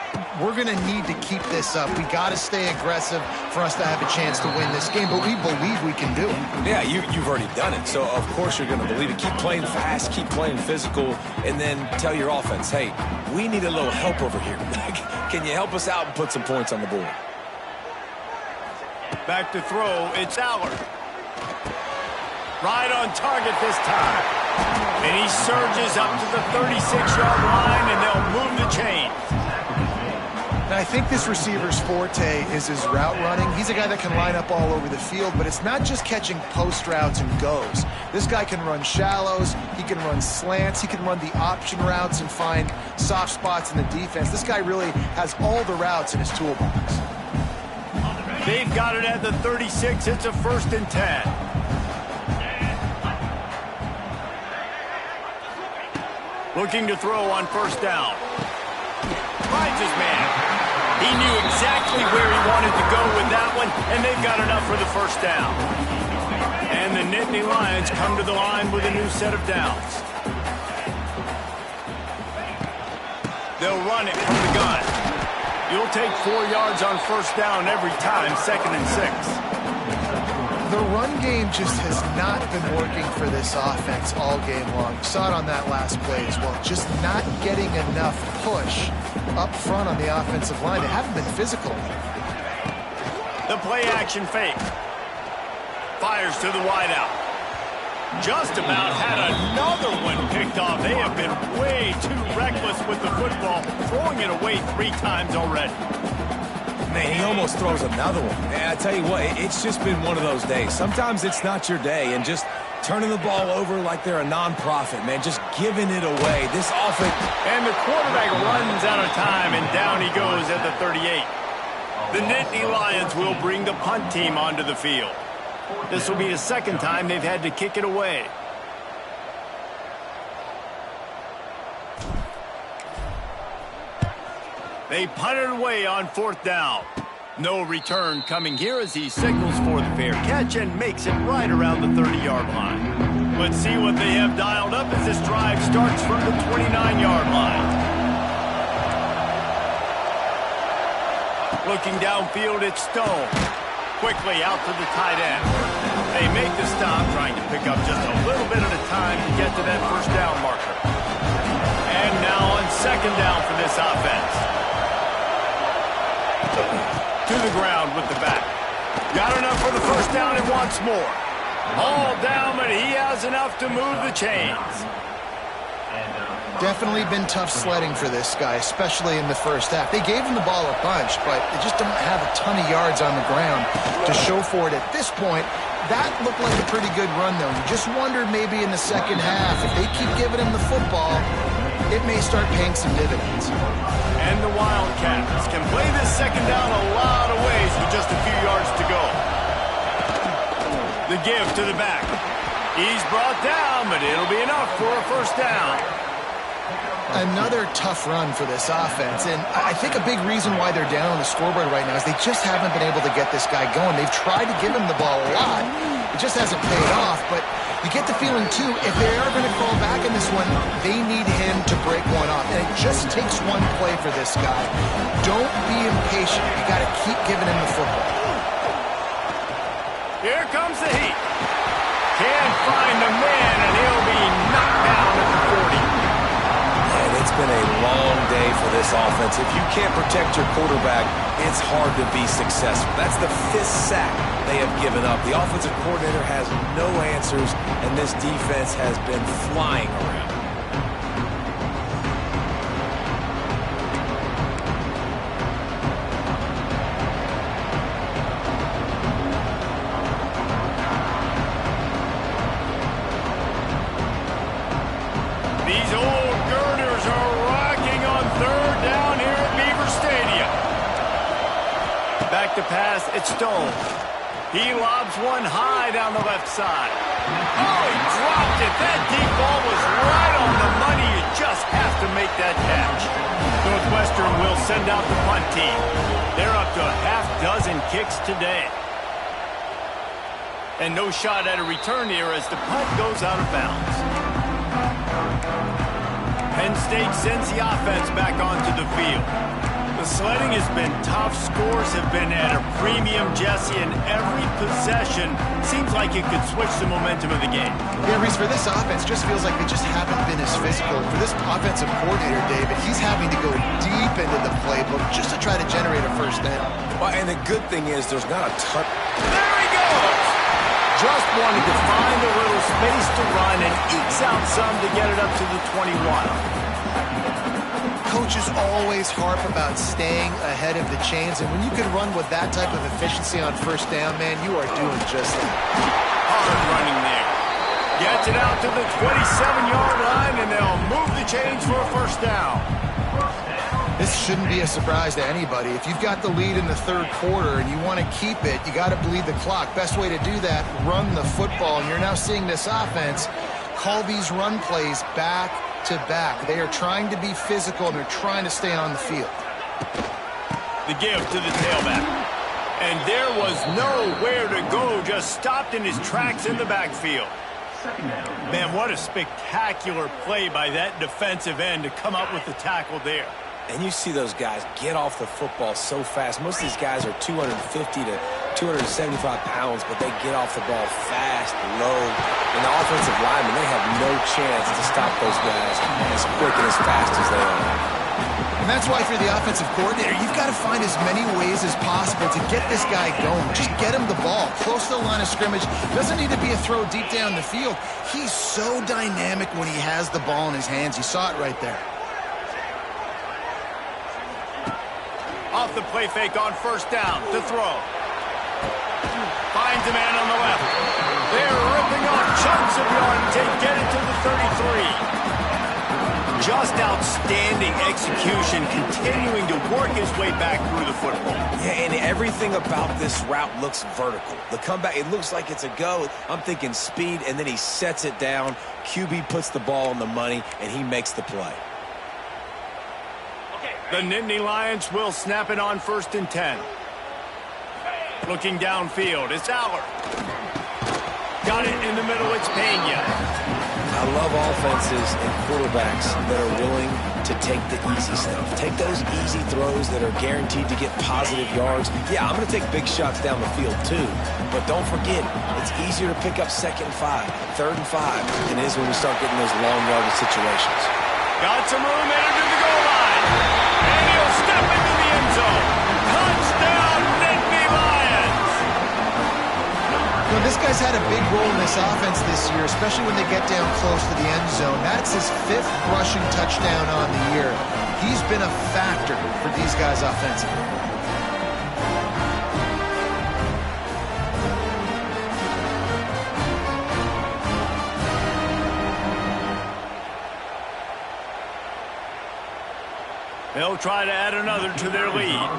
Speaker 3: we're going to need to keep this up. We got to stay aggressive for us to have a chance to win this game, but we believe we can do it.
Speaker 2: Yeah, you've already done it, so of course you're going to believe it. Keep playing fast, keep playing physical, and then tell your offense, hey, we need a little help over here. Can you help us out and put some points on the board?
Speaker 1: Back to throw, it's Allard. Right on target this time. And he surges up to the 36-yard line, and they'll move the chain.
Speaker 3: And I think this receiver's forte is his route running. He's a guy that can line up all over the field, but it's not just catching post routes and goes. This guy can run shallows, he can run slants, he can run the option routes and find soft spots in the defense. This guy really has all the routes in his toolbox.
Speaker 1: They've got it at the 36. It's a 1st and 10. Looking to throw on 1st down. Finds his man. He knew exactly where he wanted to go with that one, and they've got enough for the 1st down. And the Nittany Lions come to the line with a new set of downs. They'll run it from the gun. You'll take 4 yards on 1st down every time, 2nd and 6.
Speaker 3: The run game just has not been working for this offense all game long. You saw it on that last play as well. Just not getting enough push up front on the offensive line. They haven't been physical.
Speaker 1: The play action fake. Fires to the wideout. Just about had another one picked off. They have been way too reckless with the football, throwing it away 3 times already.
Speaker 2: Man, he almost throws another one. And I tell you what, it's just been one of those days. Sometimes it's not your day, and just turning the ball over like they're a nonprofit, man, just giving it away. This offense.
Speaker 1: And the quarterback runs out of time, and down he goes at the 38. The Nittany Lions will bring the punt team onto the field. This will be the 2nd time they've had to kick it away. They punt it away on 4th down. No return coming here as he signals for the fair catch and makes it right around the 30-yard line. Let's see what they have dialed up as this drive starts from the 29-yard line. Looking downfield, it's Stone. Quickly out to the tight end. They make the stop, trying to pick up just a little bit at a time to get to that 1st down marker. And now on 2nd down for this offense. To the ground with the back. Got enough for the 1st down and wants more. All down, but he has enough to move the chains.
Speaker 3: Definitely been tough sledding for this guy, especially in the 1st half. They gave him the ball a bunch, but they just don't have a ton of yards on the ground to show for it at this point. That looked like a pretty good run, though. You just wondered maybe in the 2nd half, if they keep giving him the football, it may start paying some dividends.
Speaker 1: And the Wildcats can play this 2nd down a lot of ways with just a few yards to go. The give to the back. He's brought down, but it'll be enough for a 1st down.
Speaker 3: Another tough run for this offense, and I think a big reason why they're down on the scoreboard right now is they just haven't been able to get this guy going. They've tried to give him the ball a lot. It just hasn't paid off, but you get the feeling, too, if they are going to fall back in this one, they need him to break one off, and it just takes one play for this guy. Don't be impatient. You got to keep giving him the football.
Speaker 1: Here comes the heat. Can't find the man, and he'll be knocked down at the 40.
Speaker 2: It's been a long day for this offense. If you can't protect your quarterback, it's hard to be successful. That's the 5th sack they have given up. The offensive coordinator has no answers, and this defense has been flying around.
Speaker 1: These old girders are rocking on 3rd down here at Beaver Stadium. Back to pass, it's Stone. He lobs one high down the left side. Oh, he dropped it. That deep ball was right on the money. You just have to make that catch. Northwestern will send out the punt team. They're up to to a half-dozen kicks today. And no shot at a return here as the punt goes out of bounds. Penn State sends the offense back onto the field. The sledding has been tough. Scores have been at a premium, Jesse, and every possession seems like it could switch the momentum of the game.
Speaker 3: Yeah, Reese, for this offense, just feels like they just haven't been as physical. For this offensive coordinator, David, he's having to go deep into the playbook just to try to generate a first down.
Speaker 2: Well, and the good thing is there's not a ton.
Speaker 1: There he goes! Just wanted to find a little space to run and ekes out some to get it up to the 21.
Speaker 3: Coaches always harp about staying ahead of the chains, and when you can run with that type of efficiency on first down, man, you are doing just that.
Speaker 1: Hard running there. Gets it out to the 27-yard line, and they'll move the chains for a first down.
Speaker 3: This shouldn't be a surprise to anybody. If you've got the lead in the third quarter and you want to keep it, you got to bleed the clock. Best way to do that, run the football, and you're now seeing this offense call these run plays back to back. They are trying to be physical, and they're trying to stay on the field.
Speaker 1: The give to the tailback. And there was nowhere to go, just stopped in his tracks in the backfield. Man, what a spectacular play by that defensive end to come up with the tackle there.
Speaker 2: And you see those guys get off the football so fast. Most of these guys are 250 to 275 pounds, but they get off the ball fast, low. And the offensive linemen, they have no chance to stop those guys as quick and as fast as they are.
Speaker 3: And that's why for the offensive coordinator, you've got to find as many ways as possible to get this guy going. Just get him the ball close to the line of scrimmage. Doesn't need to be a throw deep down the field. He's so dynamic when he has the ball in his hands. You saw it right there.
Speaker 1: Off the play fake on first down to throw. Finds a man on the left. They're ripping off chunks of yardage to get it to the 33. Just outstanding execution, continuing to work his way back through the football.
Speaker 2: Yeah, and everything about this route looks vertical. The comeback, it looks like it's a go. I'm thinking speed, and then he sets it down. QB puts the ball on the money, and he makes the play.
Speaker 1: The Nittany Lions will snap it on 1st and 10. Looking downfield, it's Aller. Got it in the middle, it's Pena.
Speaker 2: I love offenses and quarterbacks that are willing to take the easy stuff. Take those easy throws that are guaranteed to get positive yards. Yeah, I'm going to take big shots down the field too. But don't forget, it's easier to pick up 2nd and 5, 3rd and 5 than it is when we start getting those long yardage situations.
Speaker 1: Got some room, entered to the goal line. And he'll step into the end zone. Touchdown, Nittany Lions!
Speaker 3: You know, this guy's had a big role in this offense this year, especially when they get down close to the end zone. That's his 5th rushing touchdown on the year. He's been a factor for these guys offensively.
Speaker 1: They'll try to add another to their lead.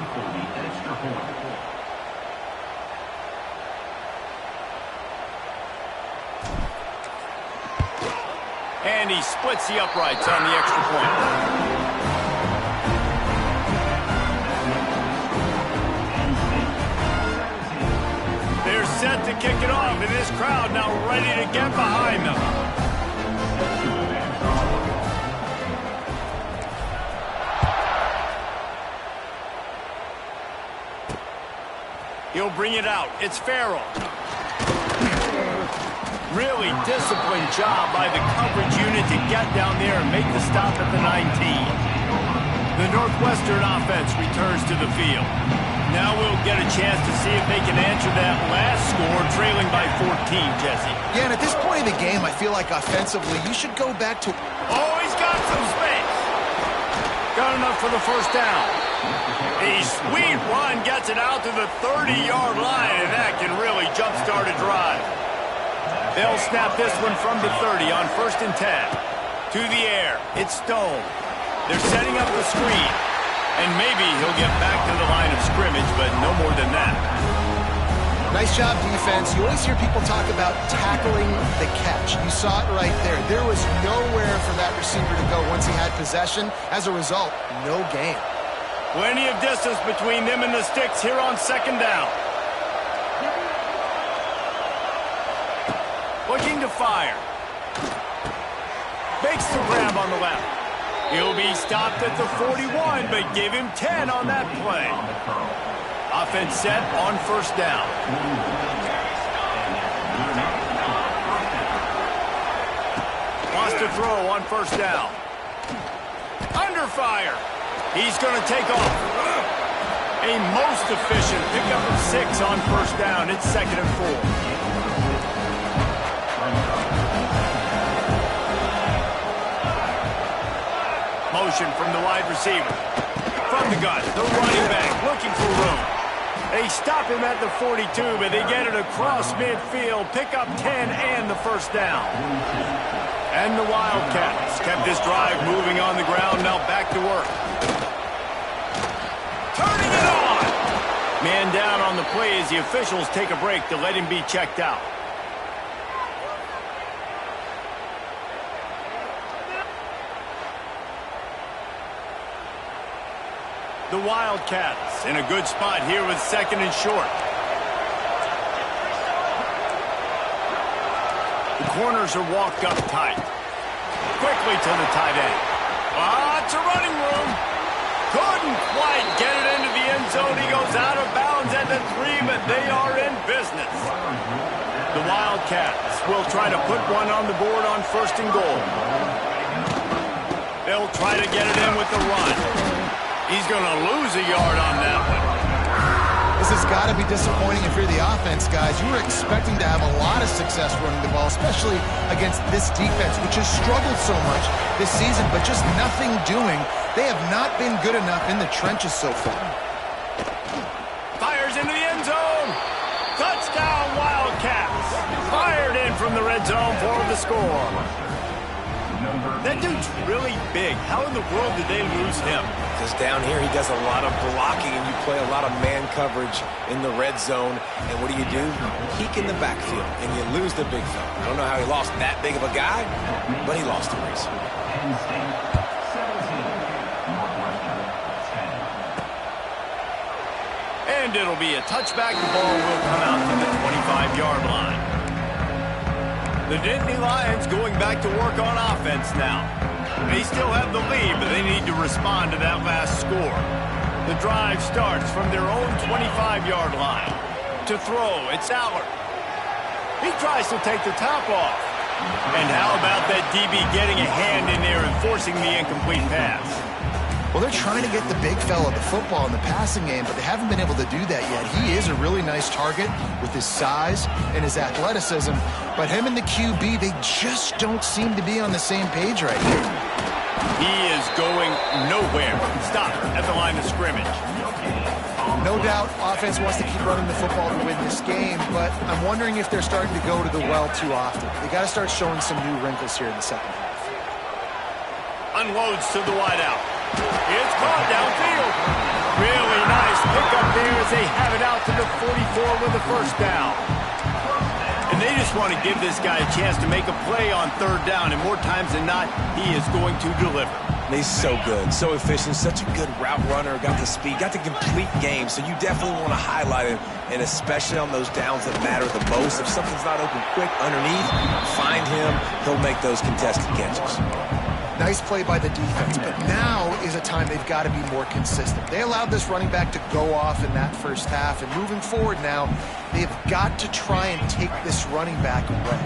Speaker 1: And he splits the uprights on the extra point. They're set to kick it off, and this crowd now ready to get behind them. He'll bring it out. It's Farrell. Really disciplined job by the coverage unit to get down there and make the stop at the 19. The Northwestern offense returns to the field. Now we'll get a chance to see if they can answer that last score, trailing by 14, Jesse.
Speaker 3: Yeah, and at this point in the game, I feel like offensively, you should go back to...
Speaker 1: Oh, he's got some space. Got enough for the first down. A sweet run gets it out to the 30-yard line, and that can really jumpstart a drive. They'll snap this one from the 30 on 1st and 10. To the air, it's Stone. They're setting up the screen. And maybe he'll get back to the line of scrimmage, but no more than that.
Speaker 3: Nice job, defense. You always hear people talk about tackling the catch. You saw it right there. There was nowhere for that receiver to go once he had possession. As a result, no gain.
Speaker 1: Plenty of distance between them and the sticks here on second down. Looking to fire. Makes the grab on the left. He'll be stopped at the 41, but give him 10 on that play. Offense set on first down. Lost a throw on first down. Under fire. He's going to take off. A most efficient pickup of 6 on first down. It's 2nd and 4. Motion from the wide receiver. From the gun, the running back looking for room. They stop him at the 42, but they get it across midfield. Pick up 10 and the first down. And the Wildcats kept this drive moving on the ground. Now back to work. Turning it on. Man down on the play as the officials take a break to let him be checked out. The Wildcats in a good spot here with 2nd and short. The corners are walked up tight. Quickly to the tight end. Lots of running room. Couldn't quite get it into the end zone. He goes out of bounds at the 3, but they are in business. The Wildcats will try to put one on the board on 1st and goal. They'll try to get it in with the run. He's going to lose a yard on that one.
Speaker 3: This has got to be disappointing if you're the offense, guys. You were expecting to have a lot of success running the ball, especially against this defense, which has struggled so much this season, but just nothing doing. They have not been good enough in the trenches so far.
Speaker 1: Fires into the end zone. Touchdown, Wildcats. Fired in from the red zone for the score. That dude's really big. How in the world did they lose him?
Speaker 2: Because down here he does a lot of blocking and you play a lot of man coverage in the red zone. And what do? Peek in the backfield and you lose the big fella. I don't know how he lost that big of a guy, but he lost the race.
Speaker 4: Penn State 17, Northwestern 10.
Speaker 1: And it'll be a touchback. The ball will come out to the 25-yard line. The Nittany Lions going back to work on offense now. They still have the lead, but they need to respond to that last score. The drive starts from their own 25-yard line. To throw, it's Allard. He tries to take the top off. And how about that DB getting a hand in there and forcing the incomplete pass?
Speaker 3: Well, they're trying to get the big fella the football in the passing game, but they haven't been able to do that yet. He is a really nice target with his size and his athleticism, but him and the QB, they just don't seem to be on the same page right here.
Speaker 1: He is going nowhere. Stop at the line of scrimmage.
Speaker 3: No doubt, offense wants to keep running the football to win this game, but I'm wondering if they're starting to go to the well too often. They got to start showing some new wrinkles here in the second half.
Speaker 1: Unloads to the wideout. It's caught downfield. Really nice pickup there as they have it out to the 44 with the first down. And they just want to give this guy a chance to make a play on 3rd down, and more times than not, he is going to deliver.
Speaker 2: He's so good, so efficient, such a good route runner, got the speed, got the complete game, so you definitely want to highlight him, and especially on those downs that matter the most. If something's not open quick underneath, find him, he'll make those contested catches.
Speaker 3: Nice play by the defense, but now is a time they've got to be more consistent. They allowed this running back to go off in that first half, and moving forward now, they've got to try and take this running back away.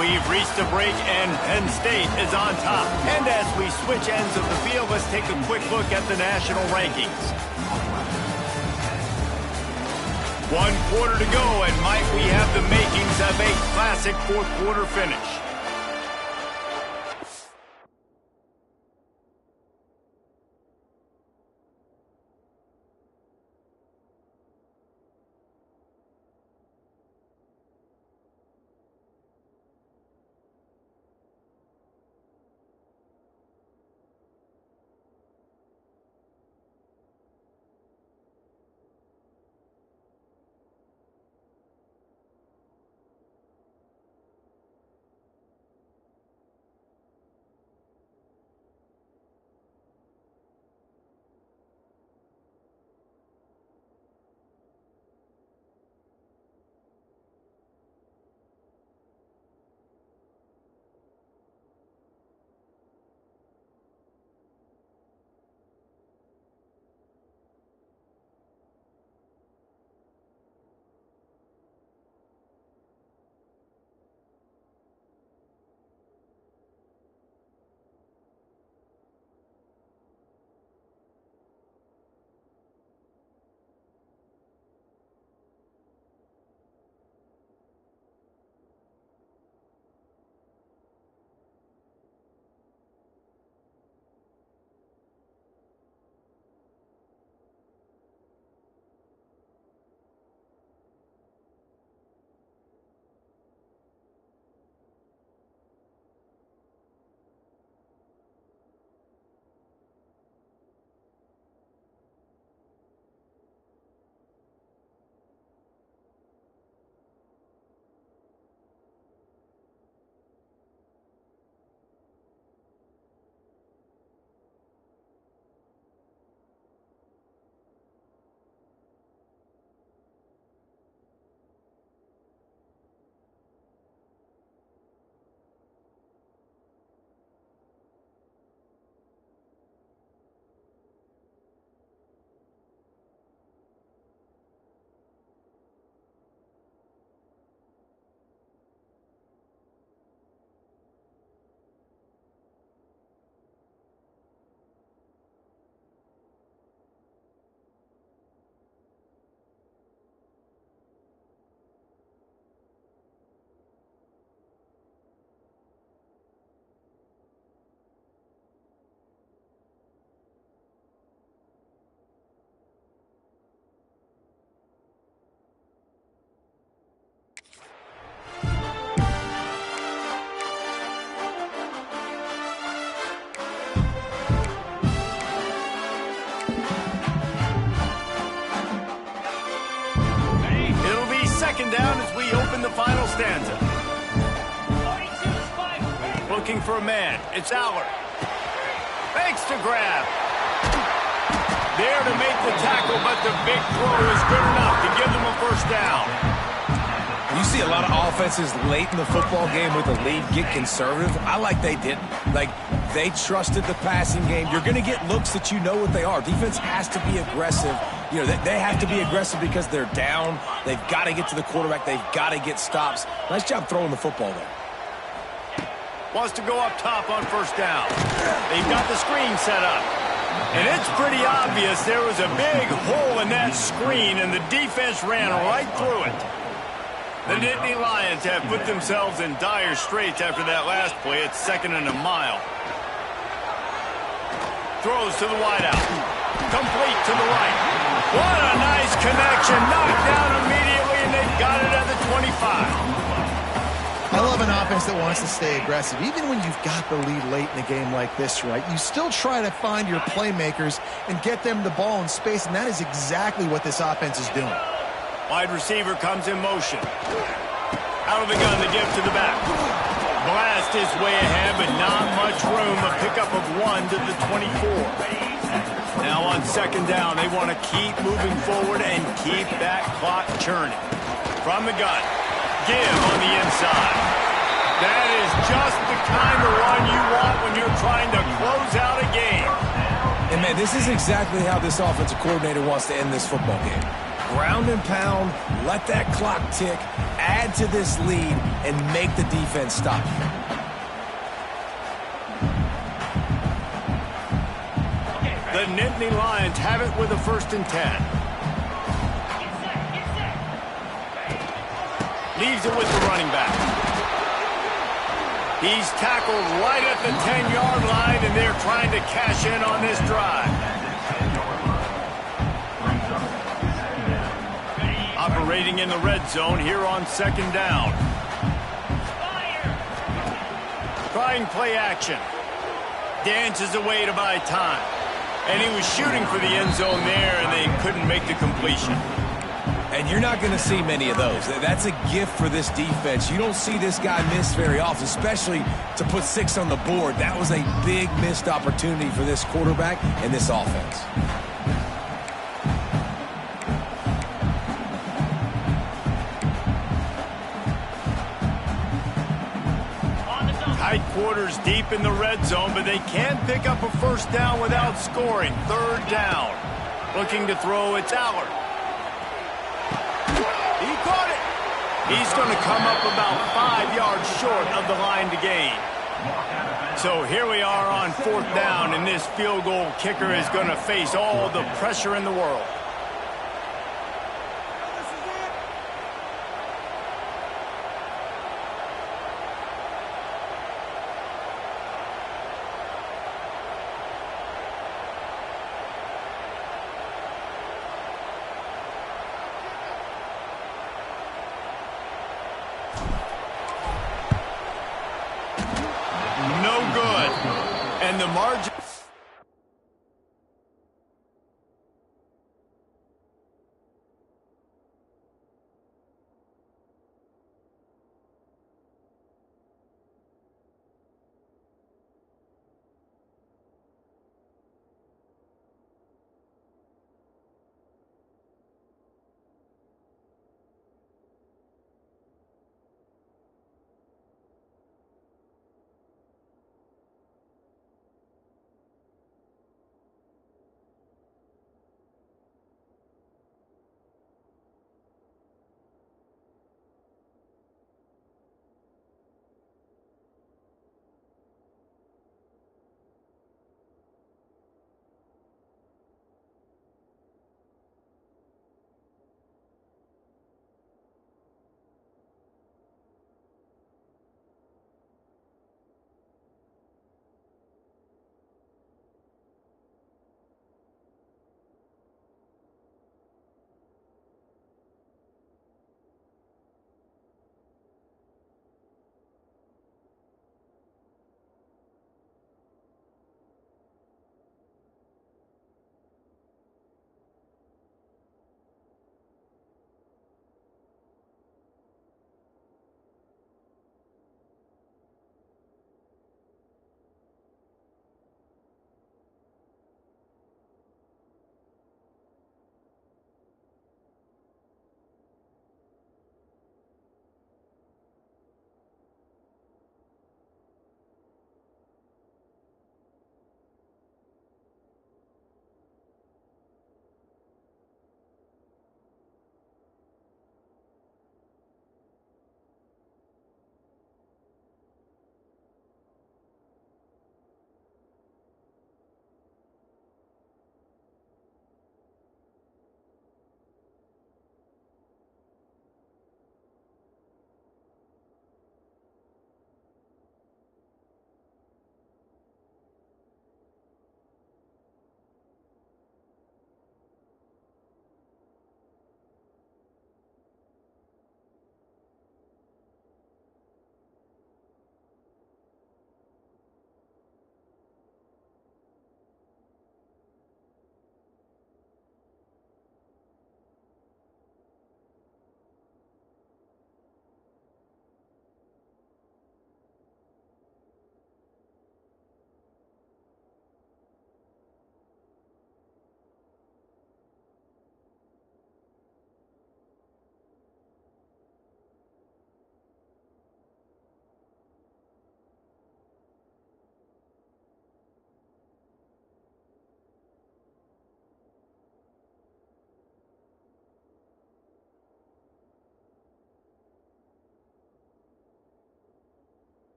Speaker 1: We've reached a break, and Penn State is on top. And as we switch ends of the field, let's take a quick look at the national rankings. 1 quarter to go, and might we have the makings of a classic 4th quarter finish. second down as we open the final stanza. Looking for a man. It's Allard. Fakes to grab. There to make the tackle, but the big throw is good enough to give them a first down.
Speaker 2: You see a lot of offenses late in the football game with the lead get conservative. I like they didn't. Like, they trusted the passing game. You're going to get looks that you know what they are. Defense has to be aggressive. You know, they have to be aggressive because they're down. They've got to get to the quarterback. They've got to get stops. Nice job throwing the football there.
Speaker 1: Wants to go up top on first down. They've got the screen set up. And it's pretty obvious there was a big hole in that screen, and the defense ran right through it. The Nittany Lions have put themselves in dire straits after that last play. It's 2nd and a mile. Throws to the wideout. Complete to the right. What a nice connection. Knocked down immediately, and they've got it at the 25.
Speaker 3: I love an offense that wants to stay aggressive. Even when you've got the lead late in the game like this, right, you still try to find your playmakers and get them the ball in space, and that is exactly what this offense is doing.
Speaker 1: Wide receiver comes in motion. Out of the gun, the give to the back. Blast his way ahead, but not much room. A pickup of 1 to the 24. Now on second down, they want to keep moving forward and keep that clock churning. From the gun. Give on the inside. That is just the kind of run you want when you're trying to close out a game.
Speaker 2: And, man, this is exactly how this offensive coordinator wants to end this football game. Ground and pound, let that clock tick, add to this lead, and make the defense stop.
Speaker 1: The Nittany Lions have it with a 1st and 10. Leaves it with the running back. He's tackled right at the 10-yard line, and they're trying to cash in on this drive. Operating in the red zone here on second down. Trying play action. Dances away to buy time. And he was shooting for the end zone there, and they couldn't make the completion.
Speaker 2: And you're not going to see many of those. That's a gift for this defense. You don't see this guy miss very often, especially to put 6 on the board. That was a big missed opportunity for this quarterback and this offense.
Speaker 1: Tight quarters deep in the red zone, but they can pick up a first down without scoring. 3rd down. Looking to throw, it's Allard. He caught it. He's going to come up about 5 yards short of the line to gain. So here we are on 4th down, and this field goal kicker is going to face all the pressure in the world. And the margin.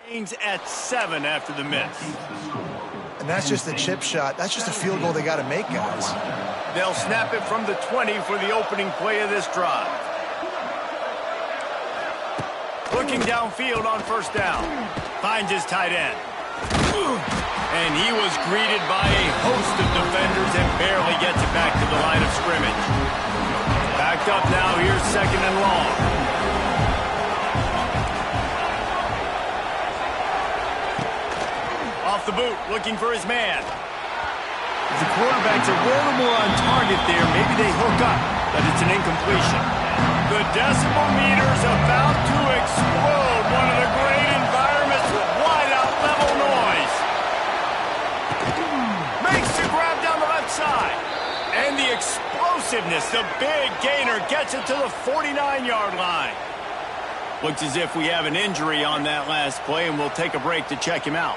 Speaker 1: Remains at 7 after the miss.
Speaker 3: And that's just a chip shot. That's just a field goal they got to make, guys.
Speaker 1: They'll snap it from the 20 for the opening play of this drive. Looking downfield on first down. Finds his tight end. And he was greeted by a host of defenders and barely gets it back to the line of scrimmage. Backed up now, here's 2nd and long. Off the boot, looking for his man. The quarterback's a little more on target there. Maybe they hook up, but it's an incompletion. The decibel meter's about to explode. One of the great environments with wide-out level noise. Makes the grab down the left side. And the explosiveness, the big gainer gets it to the 49-yard line. Looks as if we have an injury on that last play, and we'll take a break to check him out.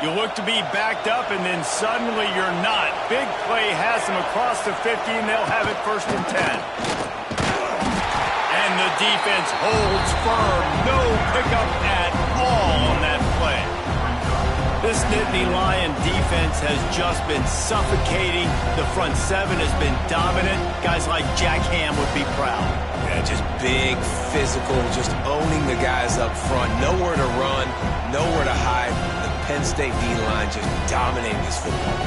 Speaker 1: You look to be backed up, and then suddenly you're not. Big play has them across the 50, and they'll have it 1st and 10. And the defense holds firm. No pickup at all on that play. This Nittany Lion defense has just been suffocating. The front 7 has been dominant. Guys like Jack Ham would be proud.
Speaker 2: Yeah, just big, physical, just owning the guys up front. Nowhere to run, nowhere to hide. Penn State D-line just dominating this football.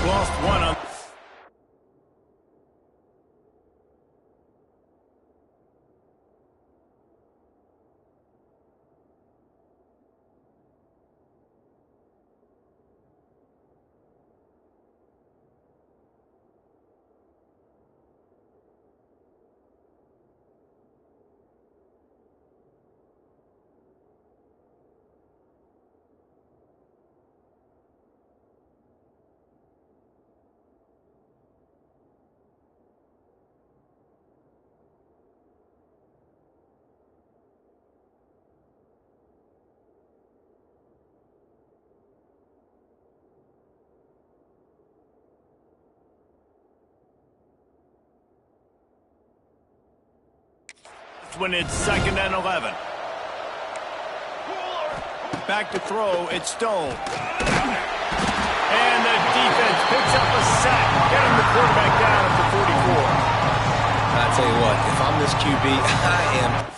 Speaker 1: Lost one on... when it's 2nd and 11. Back to throw, it's Stone. And the defense picks up a sack, getting the quarterback down at the 44.
Speaker 2: I'll tell you what, if I'm this QB, I am...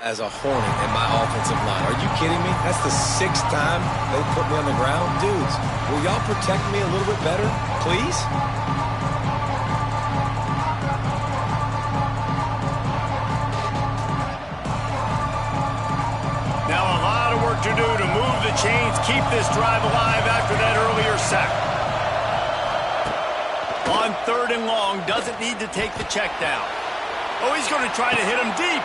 Speaker 2: as a hornet in my offensive line. Are you kidding me? That's the 6th time they put me on the ground. Dudes, will y'all protect me a little bit better, please?
Speaker 1: Now a lot of work to do to move the chains, keep this drive alive after that earlier sack. On 3rd and long, doesn't need to take the check down. Oh, he's going to try to hit him deep.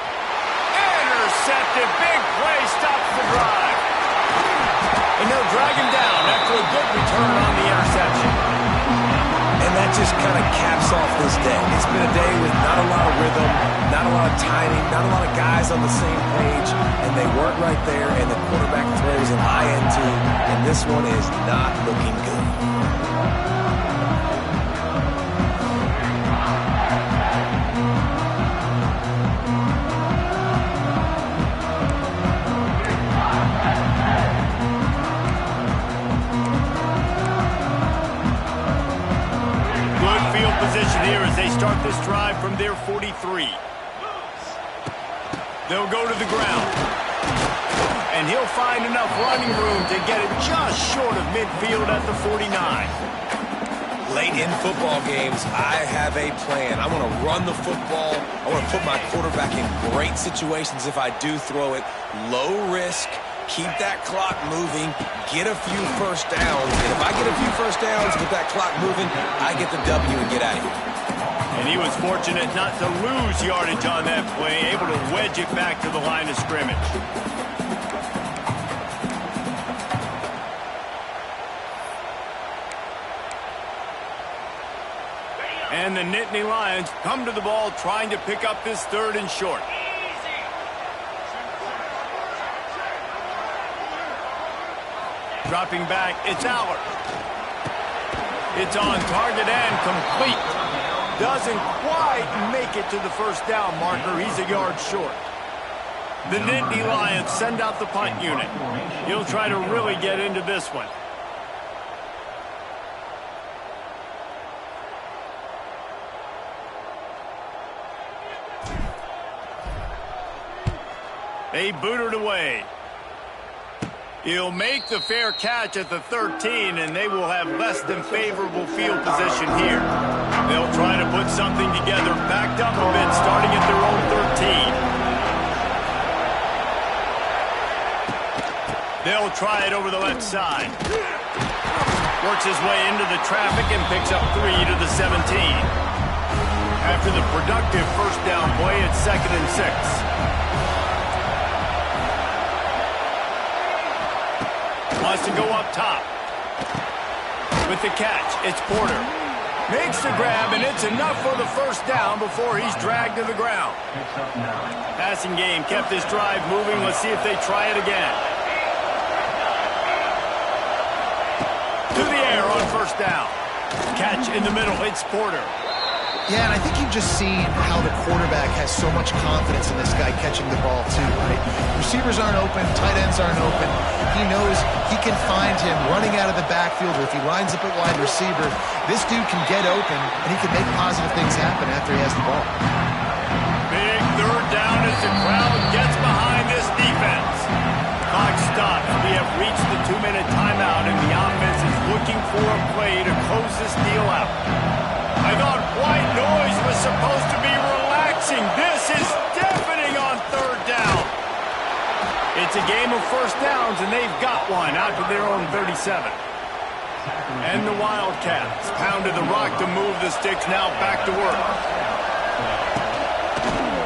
Speaker 1: Intercepted. Big play stops the drive. And they'll drag him down after a good return on the interception.
Speaker 2: And that just kind of caps off this day. It's been a day with not a lot of rhythm, not a lot of timing, not a lot of guys on the same page, and they weren't right there, and the quarterback throws an INT, and this one is not looking good.
Speaker 1: Here as they start this drive from their 43. They'll go to the ground. And he'll find enough running room to get it just short of midfield at the 49.
Speaker 2: Late in football games, I have a plan. I want to run the football. I want to put my quarterback in great situations if I do throw it. Low risk, keep that clock moving, get a few first downs. And if I get a few first downs with that clock moving, I get the W and get out of here.
Speaker 1: And he was fortunate not to lose yardage on that play, able to wedge it back to the line of scrimmage. And the Nittany Lions come to the ball trying to pick up this 3rd and short. Dropping back, it's Allard. It's on target and complete. Doesn't quite make it to the first down marker. He's a yard short. The Nittany Lions send out the punt unit. He'll try to really get into this one. They boot it away. He'll make the fair catch at the 13, and they will have less than favorable field position here. They'll try to put something together, backed up a bit, starting at their own 13. They'll try it over the left side. Works his way into the traffic and picks up 3 to the 17. After the productive first down play, it's 2nd and 6. Wants to go up top. With the catch, it's Porter. Makes the grab, and it's enough for the first down before he's dragged to the ground. Passing game kept this drive moving. Let's see if they try it again. To the air on first down. Catch in the middle, it's Porter.
Speaker 3: Yeah, and I think you've just seen how the quarterback has so much confidence in this guy catching the ball too, right? Receivers aren't open, tight ends aren't open. He knows he can find him running out of the backfield, or if he lines up at wide receiver, this dude can get open, and he can make positive things happen after he has the ball.
Speaker 1: Big 3rd down as the crowd gets behind this defense. Clock stops. We have reached the 2-minute timeout, and the offense is looking for a play to close this deal out. I thought white noise was supposed to be relaxing. This is deafening on 3rd down. It's a game of first downs, and they've got one out to their own 37. And the Wildcats pounded the rock to move the sticks, now back to work.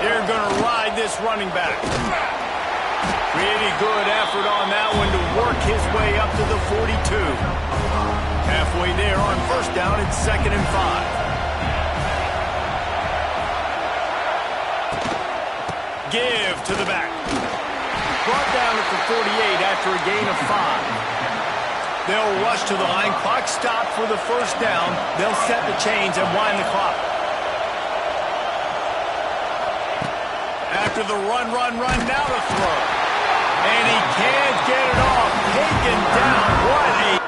Speaker 1: They're going to ride this running back. Pretty good effort on that one to work his way up to the 42. Halfway there on first down, it's 2nd and 5. Give to the back. Brought down at the 48 after a gain of 5. They'll rush to the line. Clock stopped for the first down. They'll set the chains and wind the clock. After the run, now to throw. And he can't get it off. Taken down. What a...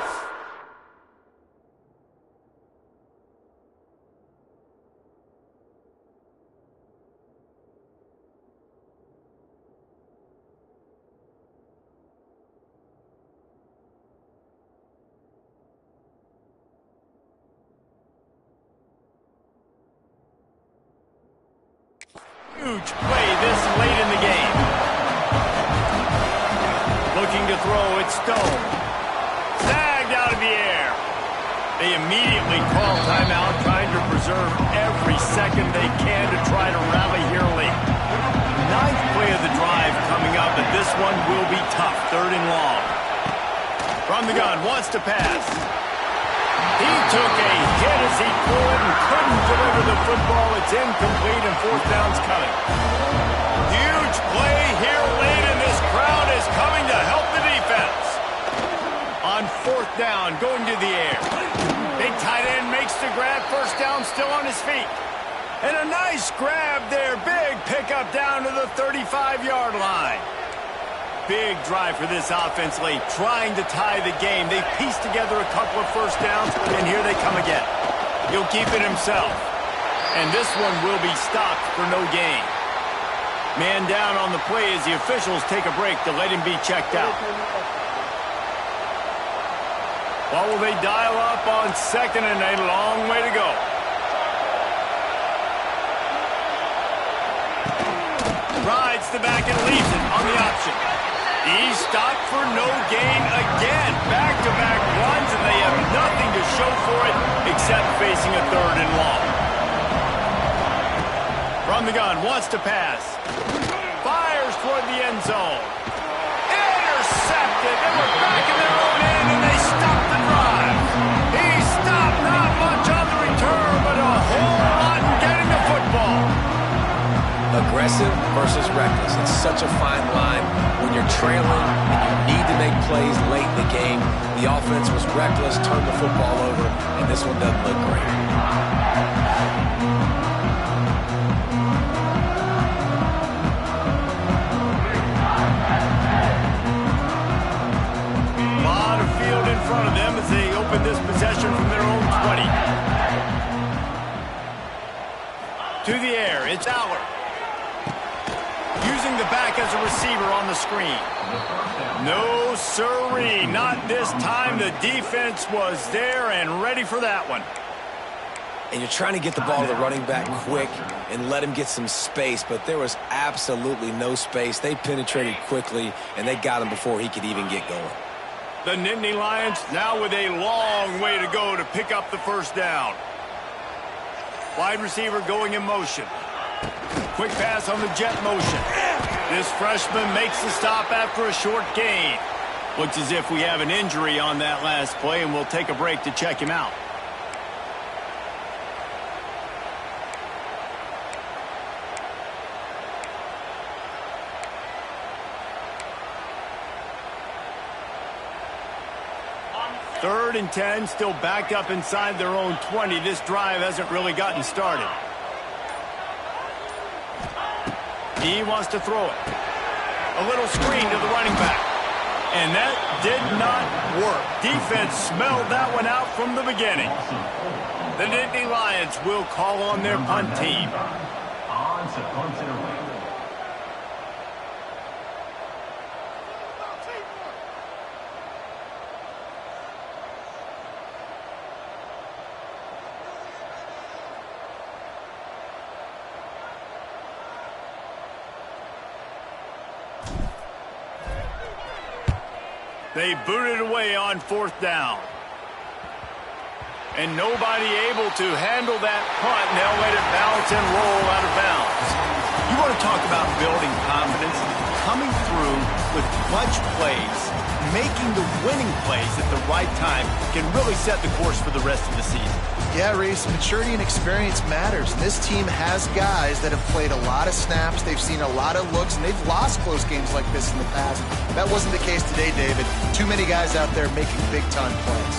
Speaker 1: huge play this late in the game. Looking to throw, it's Stone. Sagged out of the air. They immediately call timeout, trying to preserve every second they can to try to rally here late. 9th play of the drive coming up, but this one will be tough. 3rd and long. From the gun, wants to pass. He took a hit as he threw it and couldn't deliver the football. It's incomplete, and 4th down's coming. Huge play here late, and this crowd is coming to help the defense. On 4th down, going to the air. Big tight end makes the grab. First down, still on his feet. And a nice grab there. Big pickup down to the 35-yard line. Big drive for this offense late, trying to tie the game. They pieced together a couple of first downs, and here they come again. He'll keep it himself. And this one will be stopped for no gain. Man down on the play as the officials take a break to let him be checked out. What will they dial up on second and a long way to go? Rides the back and leaves it on the option. He's stopped for no gain again. Back-to-back runs, and they have nothing to show for it except facing a third and long. From the gun, wants to pass. Fires toward the end zone. Intercepted. They were back in their own end, and they stopped the drive. He stopped not much on the return, but a whole lot in getting the football.
Speaker 2: Aggressive versus reckless. It's such a fine line when you're trailing and you need to make plays late in the game. The offense was reckless, turned the football over, and this one doesn't look great.
Speaker 1: A lot of field in front of them as they open this possession from their own 20. To the air, it's Allard. Using the back as a receiver on the screen. No siree, not this time. The defense was there and ready for that one.
Speaker 2: And you're trying to get the ball to the running back quick and let him get some space, but there was absolutely no space. They penetrated quickly, and they got him before he could even get going.
Speaker 1: The Nittany Lions now with a long way to go to pick up the first down. Wide receiver going in motion. Quick pass on the jet motion. This freshman makes the stop after a short gain. Looks as if we have an injury on that last play, and we'll take a break to check him out. Third and 10, still backed up inside their own 20. This drive hasn't really gotten started. He wants to throw it. A little screen to the running back. And that did not work. Defense smelled that one out from the beginning. The Nittany Lions will call on their punt team.
Speaker 4: On to punt it away.
Speaker 1: They booted away on fourth down. And nobody able to handle that punt, and they'll let it bounce and roll out of bounds. You want to talk about building confidence? Coming through with clutch plays, making the winning plays at the right time can really set the course for the rest of the season.
Speaker 3: Yeah, Reese, maturity and experience matters. And this team has guys that have played a lot of snaps. They've seen a lot of looks, and they've lost close games like this in the past. That wasn't the case today, David. Too many guys out there making big-time plays.